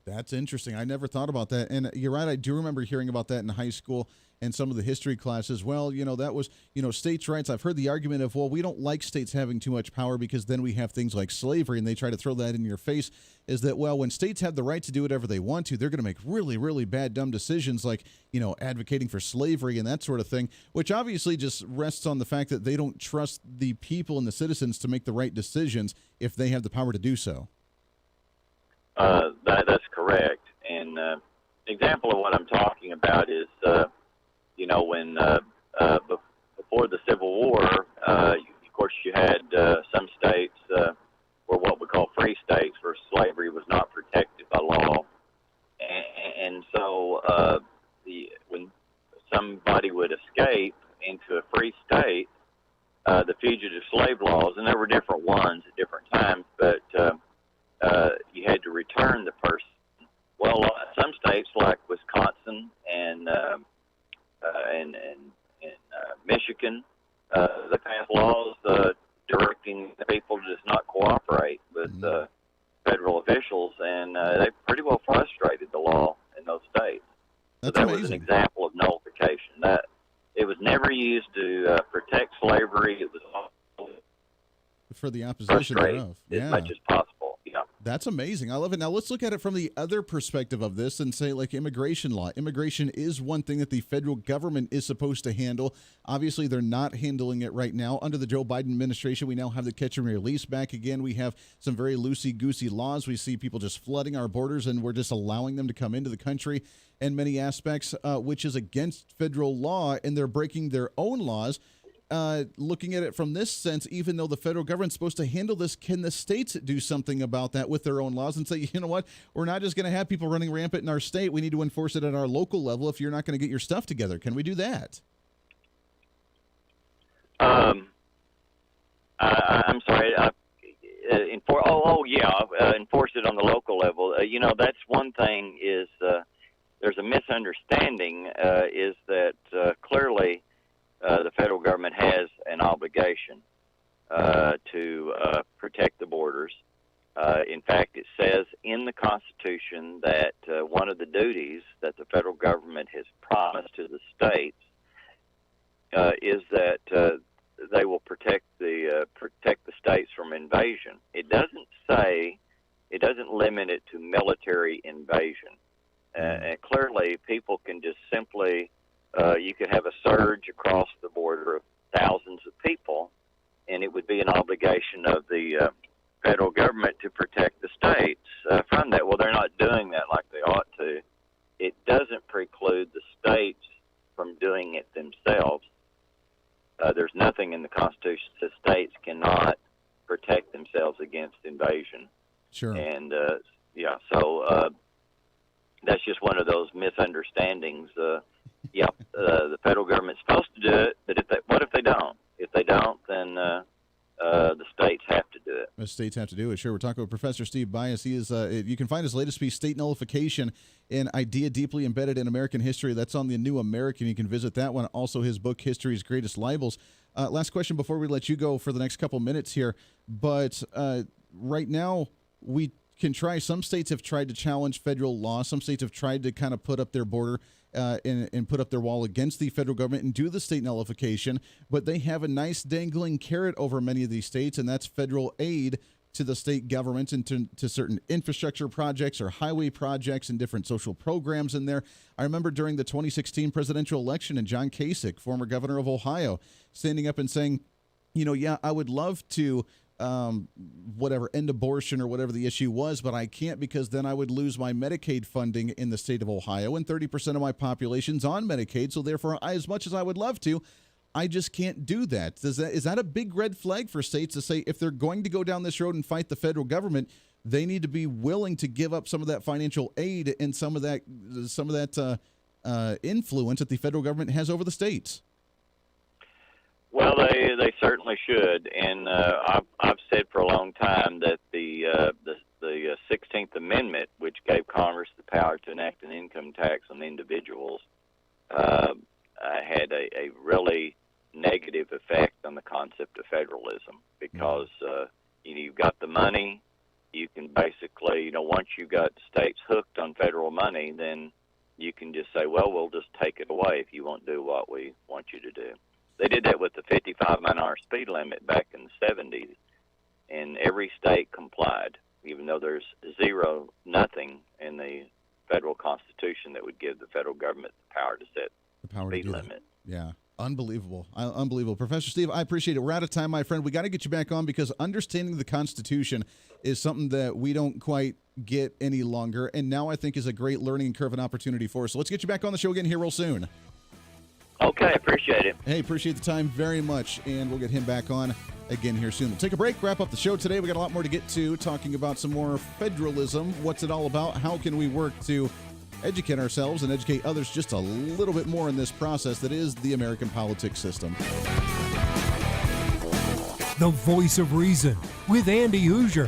That's interesting. I never thought about that. And you're right. I do remember hearing about that in high school and some of the history classes. Well, that was, states' rights. I've heard the argument of, well, we don't like states having too much power because then we have things like slavery, and they try to throw that in your face, is that, well, when states have the right to do whatever they want to, they're going to make really, really bad, dumb decisions like, advocating for slavery and that sort of thing, which obviously just rests on the fact that they don't trust the people and the citizens to make the right decisions if they have the power to do so. That's correct. And example of what I'm talking about is, when before the Civil War, of course, you had some states were what we call free states, where slavery was not protected by law. And so when somebody would escape into a free state, the fugitive slave laws, and there were different ones at different times, but you had to return the person. Well, some states like Wisconsin and Michigan, they passed laws directing the people to just not cooperate with federal officials, and they pretty well frustrated the law in those states. That's so that amazing. was an example of nullification. That it was never used to protect slavery. It was for the opposition thereof. as much as possible. Yeah. That's amazing. I love it. Now let's look at it from the other perspective of this and say, like, immigration law. Immigration is one thing that the federal government is supposed to handle. Obviously, they're not handling it right now. Under the Joe Biden administration, we now have the catch and release back again. We have some very loosey-goosey laws. We see people just flooding our borders, and we're just allowing them to come into the country in many aspects, which is against federal law, and they're breaking their own laws. Looking at it from this sense, even though the federal government's supposed to handle this, can the states do something about that with their own laws and say, you know what, we're not just going to have people running rampant in our state. We need to enforce it at our local level if you're not going to get your stuff together. Can we do that? I'm sorry. Enforce it on the local level. That's one thing is there's a misunderstanding is that clearly the federal government has an obligation to protect the borders. In fact, it says in the Constitution that one of the duties that the federal government has promised to the states is that they will protect the states from invasion. It doesn't limit it to military invasion. And clearly, people can just simply you could have a surge across the border of thousands of people, and it would be an obligation of the federal government to protect the states from that. Well, they're not doing that like they ought to. It doesn't preclude the states from doing it themselves. There's nothing in the Constitution that says states cannot protect themselves against invasion. Sure. And, so that's just one of those misunderstandings. The federal government's supposed to do it, but what if they don't? If they don't, then the states have to do it. As states have to do it. Sure. We're talking with Professor Steve BYAS. He is. You can find his latest piece, State Nullification, an idea deeply embedded in American history. That's on the New American. You can visit that one. Also, his book, History's Greatest Libels. Last question before we let you go for the next couple minutes here. But right now, we can try. Some states have tried to challenge federal law. Some states have tried to kind of put up their border and put up their wall against the federal government and do the state nullification, but they have a nice dangling carrot over many of these states, and that's federal aid to the state governments and to certain infrastructure projects or highway projects and different social programs in there. I remember during the 2016 presidential election, and John Kasich, former governor of Ohio, standing up and saying, yeah, I would love to end abortion or whatever the issue was, but I can't because then I would lose my Medicaid funding in the state of Ohio, and 30% of my population's on Medicaid, so therefore, as much as I would love to, I just can't do that. Is that a big red flag for states to say if they're going to go down this road and fight the federal government, they need to be willing to give up some of that financial aid and some of that influence that the federal government has over the states? Well, they certainly should, and I've said for a long time that the 16th Amendment, which gave Congress the power to enact an income tax on individuals, had a really negative effect on the concept of federalism because you've got the money, you can basically, once you've got states hooked on federal money, then you can just say, well, we'll just take it away if you won't do what we want you to do. They did that with the 55-mile-an-hour speed limit back in the 70s, and every state complied, even though there's nothing in the federal Constitution that would give the federal government the power to set the speed limit. Yeah. Unbelievable. Unbelievable. Professor Steve, I appreciate it. We're out of time, my friend. We got to get you back on because understanding the Constitution is something that we don't quite get any longer, and now I think is a great learning curve and opportunity for us. So let's get you back on the show again here real soon. Okay, appreciate it. Hey, appreciate the time very much, and we'll get him back on again here soon. We'll take a break, wrap up the show today. We got a lot more to get to, talking about some more federalism. What's it all about? How can we work to educate ourselves and educate others just a little bit more in this process that is the American politics system? The Voice of Reason with Andy Hooser.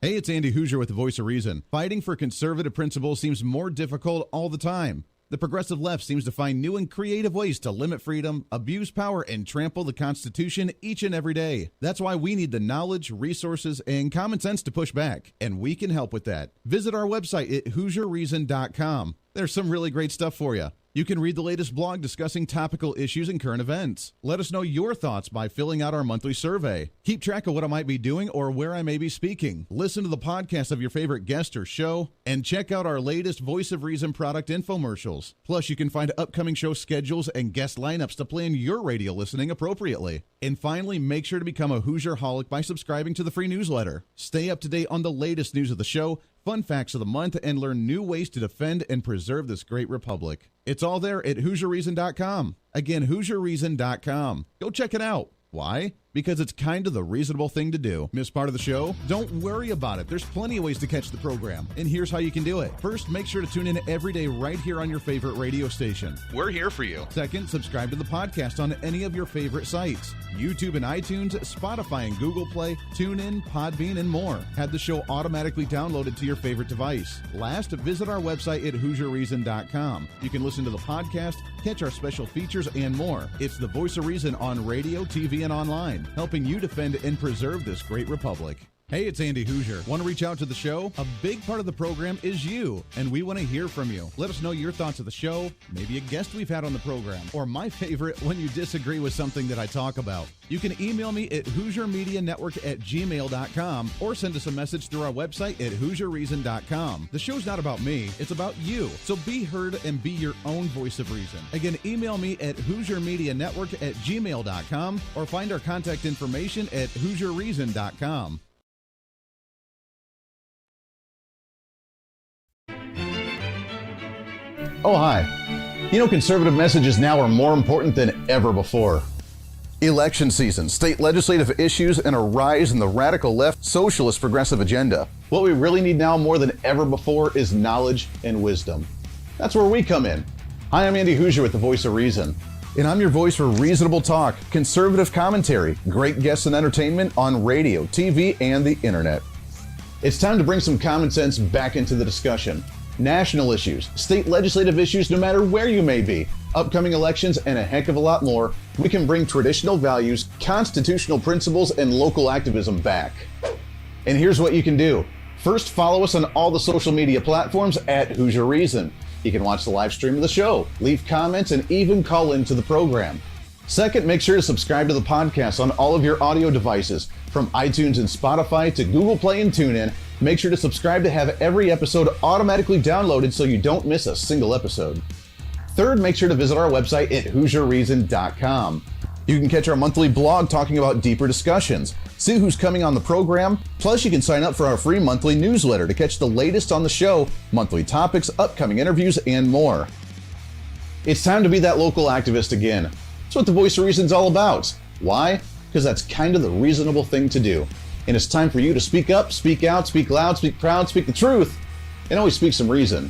Hey, it's Andy Hooser with the Voice of Reason. Fighting for conservative principles seems more difficult all the time. The progressive left seems to find new and creative ways to limit freedom, abuse power, and trample the Constitution each and every day. That's why we need the knowledge, resources, and common sense to push back, and we can help with that. Visit our website at HooserReason.com. There's some really great stuff for you. You can read the latest blog discussing topical issues and current events. Let us know your thoughts by filling out our monthly survey. Keep track of what I might be doing or where I may be speaking. Listen to the podcast of your favorite guest or show, and check out our latest Voice of Reason product infomercials. Plus, you can find upcoming show schedules and guest lineups to plan your radio listening appropriately. And finally, make sure to become a Hoosier-holic by subscribing to the free newsletter. Stay up to date on the latest news of the show, fun facts of the month, and learn new ways to defend and preserve this great republic. It's all there at HooserReason.com. Again, HooserReason.com. Go check it out. Why? Because it's kind of the reasonable thing to do. Miss part of the show? Don't worry about it. There's plenty of ways to catch the program, and here's how you can do it. First, make sure to tune in every day right here on your favorite radio station. We're here for you. Second, subscribe to the podcast on any of your favorite sites. YouTube and iTunes, Spotify and Google Play, TuneIn, Podbean, and more. Have the show automatically downloaded to your favorite device. Last, visit our website at HooserReason.com. You can listen to the podcast, catch our special features, and more. It's the Voice of Reason on radio, TV, and online, helping you defend and preserve this great republic. Hey, it's Andy Hooser. Want to reach out to the show? A big part of the program is you, and we want to hear from you. Let us know your thoughts of the show, maybe a guest we've had on the program, or my favorite, when you disagree with something that I talk about. You can email me at HooserMediaNetwork@gmail.com or send us a message through our website at HooserReason.com. The show's not about me, it's about you. So be heard and be your own voice of reason. Again, email me at HooserMediaNetwork@gmail.com or find our contact information at HooserReason.com. Oh, hi. You know, conservative messages now are more important than ever before. Election season, state legislative issues, and a rise in the radical left socialist progressive agenda. What we really need now more than ever before is knowledge and wisdom. That's where we come in. Hi, I'm Andy Hooser with the Voice of Reason. And I'm your voice for reasonable talk, conservative commentary, great guests and entertainment on radio, TV, and the internet. It's time to bring some common sense back into the discussion. National issues, state legislative issues, no matter where you may be, upcoming elections, and a heck of a lot more, we can bring traditional values, constitutional principles, and local activism back. And here's what you can do. First, follow us on all the social media platforms at Hooser Reason. You can watch the live stream of the show, leave comments, and even call into the program. Second, make sure to subscribe to the podcast on all of your audio devices, from iTunes and Spotify to Google Play and TuneIn. Make sure to subscribe to have every episode automatically downloaded so you don't miss a single episode. Third, make sure to visit our website at HooserReason.com. You can catch our monthly blog talking about deeper discussions, see who's coming on the program, plus you can sign up for our free monthly newsletter to catch the latest on the show, monthly topics, upcoming interviews, and more. It's time to be that local activist again. That's what the Voice of Reason's all about. Why? Because that's kind of the reasonable thing to do. And it's time for you to speak up, speak out, speak loud, speak proud, speak the truth, and always speak some reason.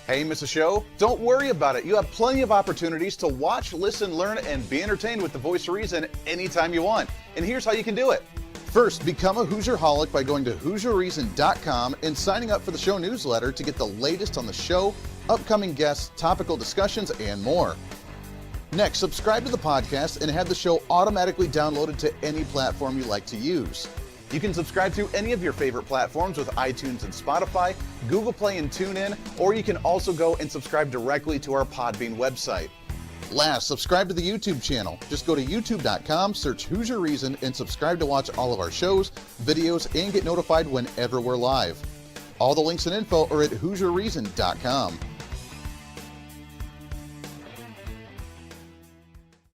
Hey, miss a show? Don't worry about it. You have plenty of opportunities to watch, listen, learn, and be entertained with the Voice of Reason anytime you want. And here's how you can do it. First, become a Hooserholic by going to HooserReason.com and signing up for the show newsletter to get the latest on the show, upcoming guests, topical discussions, and more. Next, subscribe to the podcast and have the show automatically downloaded to any platform you like to use. You can subscribe to any of your favorite platforms with iTunes and Spotify, Google Play and TuneIn, or you can also go and subscribe directly to our Podbean website. Last, subscribe to the YouTube channel. Just go to youtube.com, search Hooser Reason, and subscribe to watch all of our shows, videos, and get notified whenever we're live. All the links and info are at HooserReason.com.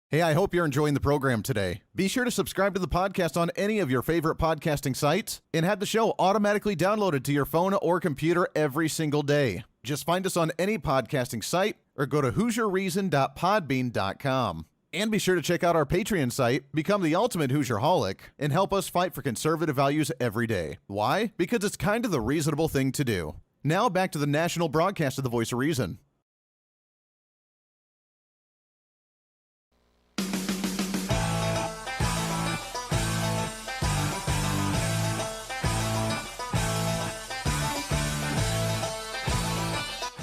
Hey, I hope you're enjoying the program today. Be sure to subscribe to the podcast on any of your favorite podcasting sites and have the show automatically downloaded to your phone or computer every single day. Just find us on any podcasting site or go to HooserReason.podbean.com. And be sure to check out our Patreon site, become the ultimate Hooserholic, and help us fight for conservative values every day. Why? Because it's kind of the reasonable thing to do. Now back to the national broadcast of the Voice of Reason.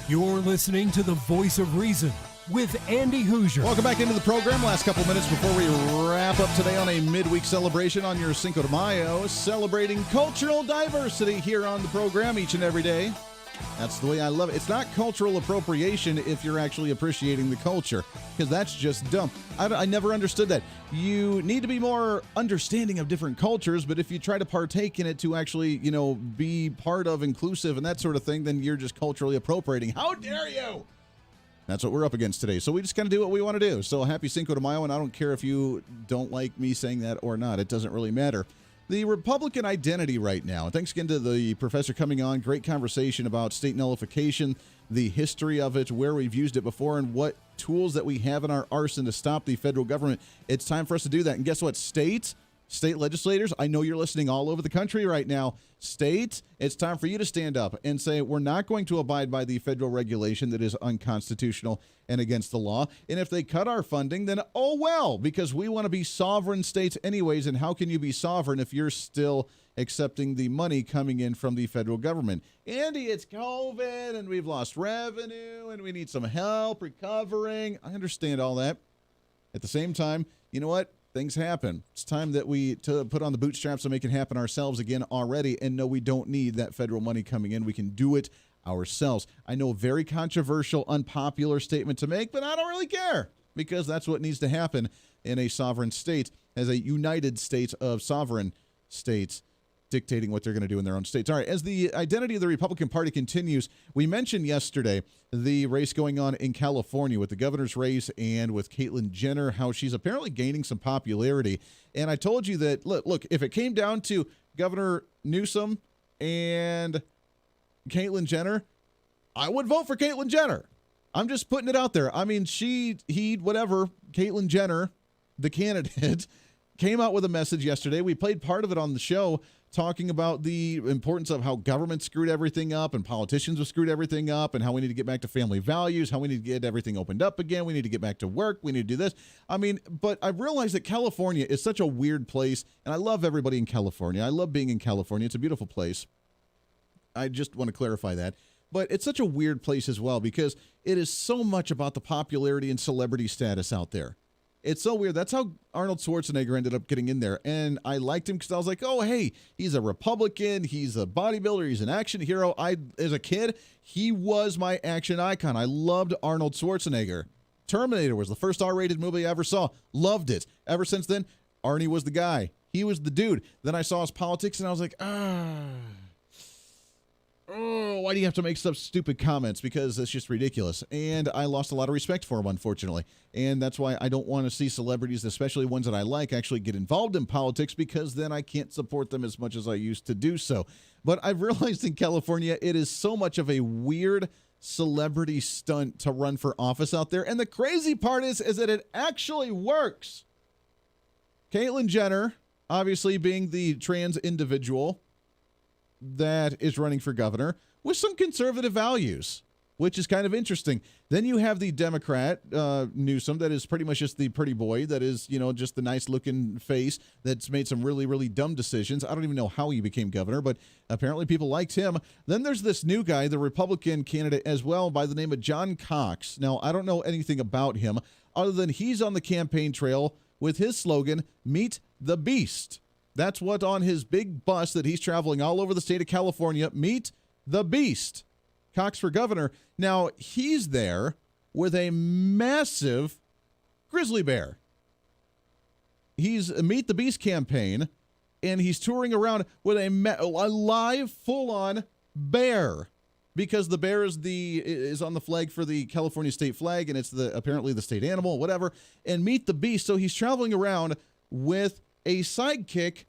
You're listening to the Voice of Reason with Andy Hooser. Welcome back into the program. Last couple minutes before we wrap up today on a midweek celebration on your Cinco de Mayo, celebrating cultural diversity here on the program each and every day. That's the way I love it. It's not cultural appropriation if you're actually appreciating the culture, because that's just dumb. I never understood that. You need to be more understanding of different cultures, but if you try to partake in it to actually, be part of, inclusive, and that sort of thing, then you're just culturally appropriating. How dare you? That's what we're up against today. So we just kind of do what we want to do. So happy Cinco de Mayo, and I don't care if you don't like me saying that or not. It doesn't really matter. The Republican identity right now. Thanks again to the professor coming on. Great conversation about state nullification, the history of it, where we've used it before, and what tools that we have in our arsenal to stop the federal government. It's time for us to do that. And guess what? State legislators, I know you're listening all over the country right now. State, it's time for you to stand up and say, we're not going to abide by the federal regulation that is unconstitutional and against the law. And if they cut our funding, then oh well, because we want to be sovereign states anyways. And how can you be sovereign if you're still accepting the money coming in from the federal government? Andy, it's COVID and we've lost revenue and we need some help recovering. I understand all that. At the same time, you know what? Things happen. It's time that we put on the bootstraps and make it happen ourselves again already. And no, we don't need that federal money coming in. We can do it ourselves. I know, a very controversial, unpopular statement to make, but I don't really care, because that's what needs to happen in a sovereign state, as a united state of sovereign states dictating what they're going to do in their own states. All right, as the identity of the Republican Party continues, we mentioned yesterday the race going on in California with the governor's race and with Caitlyn Jenner, how she's apparently gaining some popularity. And I told you that, look, if it came down to Governor Newsom and Caitlyn Jenner, I would vote for Caitlyn Jenner. I'm just putting it out there. I mean, Caitlyn Jenner, the candidate, came out with a message yesterday. We played part of it on the show, talking about the importance of how government screwed everything up and politicians have screwed everything up and how we need to get back to family values, how we need to get everything opened up again. We need to get back to work. We need to do this. I mean, but I realized that California is such a weird place, and I love everybody in California. I love being in California. It's a beautiful place. I just want to clarify that. But it's such a weird place as well because it is so much about the popularity and celebrity status out there. It's so weird. That's how Arnold Schwarzenegger ended up getting in there. And I liked him because I was like, oh, hey, he's a Republican. He's a bodybuilder. He's an action hero. As a kid, he was my action icon. I loved Arnold Schwarzenegger. Terminator was the first R-rated movie I ever saw. Loved it. Ever since then, Arnie was the guy. He was the dude. Then I saw his politics, and I was like, why do you have to make such stupid comments? Because it's just ridiculous. And I lost a lot of respect for him, unfortunately. And that's why I don't want to see celebrities, especially ones that I like, actually get involved in politics, because then I can't support them as much as I used to do so. But I've realized in California, it is so much of a weird celebrity stunt to run for office out there. And the crazy part is that it actually works. Caitlyn Jenner, obviously being the trans individual that is running for governor with some conservative values, which is kind of interesting. Then you have the Democrat, Newsom, that is pretty much just the pretty boy, that is, just the nice looking face that's made some really, really dumb decisions. I don't even know how he became governor, but apparently people liked him. Then there's this new guy, the Republican candidate as well, by the name of John Cox. Now, I don't know anything about him other than he's on the campaign trail with his slogan, "Meet the Beast." That's what on his big bus that he's traveling all over the state of California, "Meet the Beast." Cox for governor. Now, he's there with a massive grizzly bear. He's a Meet the Beast campaign, and he's touring around with a live, full-on bear, because the bear is on the flag for the California state flag, and it's apparently the state animal, whatever. And Meet the Beast, so he's traveling around with a sidekick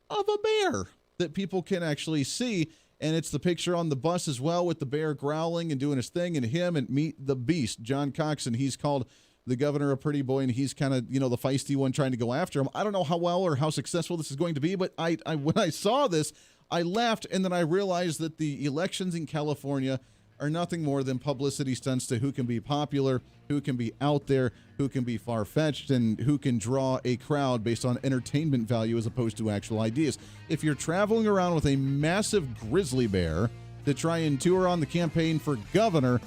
of a bear that people can actually see. And it's the picture on the bus as well with the bear growling and doing his thing, and him and Meet the Beast, John Cox. And he's called the governor a pretty boy, and he's kind of, the feisty one trying to go after him. I don't know how well or how successful this is going to be, but I when I saw this, I laughed, and then I realized that the elections in California are nothing more than publicity stunts to who can be popular, who can be out there, who can be far-fetched, and who can draw a crowd based on entertainment value as opposed to actual ideas. If you're traveling around with a massive grizzly bear to try and tour on the campaign for governor,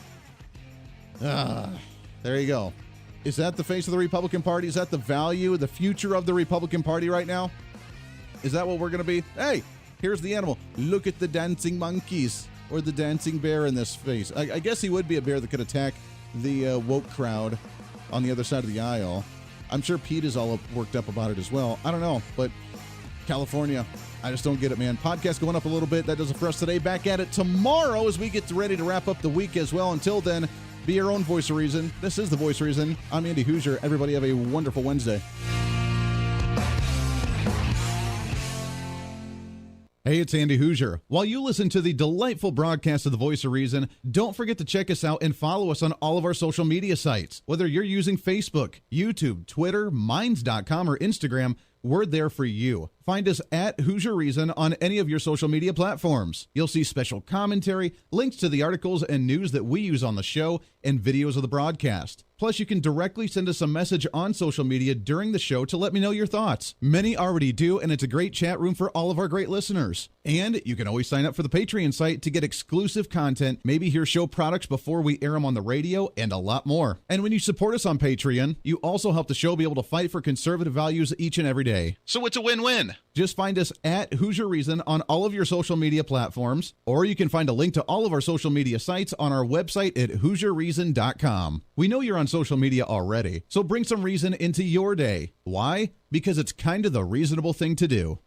there you go. Is that the face of the Republican Party? Is that the value, the future of the Republican Party right now? Is that what we're going to be? Hey, here's the animal. Look at the dancing monkeys. Or the dancing bear in this face. I guess he would be a bear that could attack the woke crowd on the other side of the aisle. I'm sure Pete is all worked up about it as well. I don't know, but California, I just don't get it, man. Podcast going up a little bit. That does it for us today. Back at it tomorrow as we get ready to wrap up the week as well. Until then, be your own voice of reason. This is the Voice of Reason. I'm Andy Hooser. Everybody have a wonderful Wednesday. Hey, it's Andy Hooser. While you listen to the delightful broadcast of the Voice of Reason, don't forget to check us out and follow us on all of our social media sites. Whether you're using Facebook, YouTube, Twitter, Minds.com, or Instagram, we're there for you. Find us at Hooser Reason on any of your social media platforms. You'll see special commentary, links to the articles and news that we use on the show, and videos of the broadcast. Plus, you can directly send us a message on social media during the show to let me know your thoughts. Many already do, and it's a great chat room for all of our great listeners. And you can always sign up for the Patreon site to get exclusive content, maybe hear show products before we air them on the radio, and a lot more. And when you support us on Patreon, you also help the show be able to fight for conservative values each and every day. So it's a win-win. Just find us at Hooser Reason on all of your social media platforms, or you can find a link to all of our social media sites on our website at HooserReason.com. We know you're on social media already, so bring some reason into your day. Why? Because it's kind of the reasonable thing to do.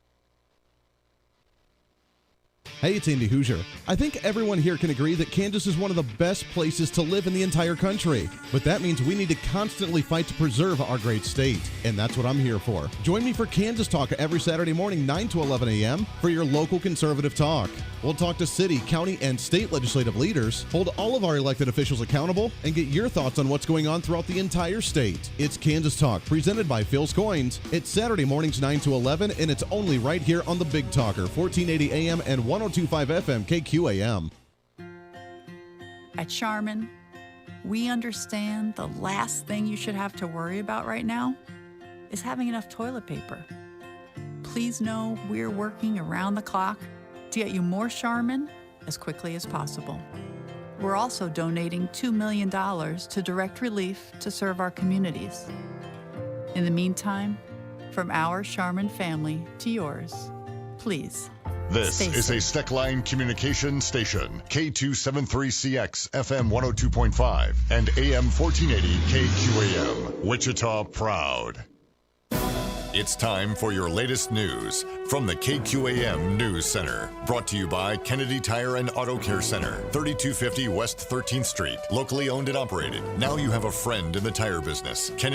Hey, it's Andy Hooser. I think everyone here can agree that Kansas is one of the best places to live in the entire country. But that means we need to constantly fight to preserve our great state. And that's what I'm here for. Join me for Kansas Talk every Saturday morning, 9 to 11 a.m. for your local conservative talk. We'll talk to city, county, and state legislative leaders, hold all of our elected officials accountable, and get your thoughts on what's going on throughout the entire state. It's Kansas Talk, presented by Phil's Coins. It's Saturday mornings 9 to 11, and it's only right here on the Big Talker, 1480 AM and 102.5 FM KQAM. At Charmin, we understand the last thing you should have to worry about right now is having enough toilet paper. Please know we're working around the clock to get you more Charmin as quickly as possible. We're also donating $2 million to Direct Relief to serve our communities. In the meantime, from our Charmin family to yours, please. This is a Steckline communication station, K273CX, FM 102.5, and AM 1480 KQAM, Wichita Proud. It's time for your latest news from the KQAM News Center. Brought to you by Kennedy Tire and Auto Care Center, 3250 West 13th Street. Locally owned and operated. Now you have a friend in the tire business. Kennedy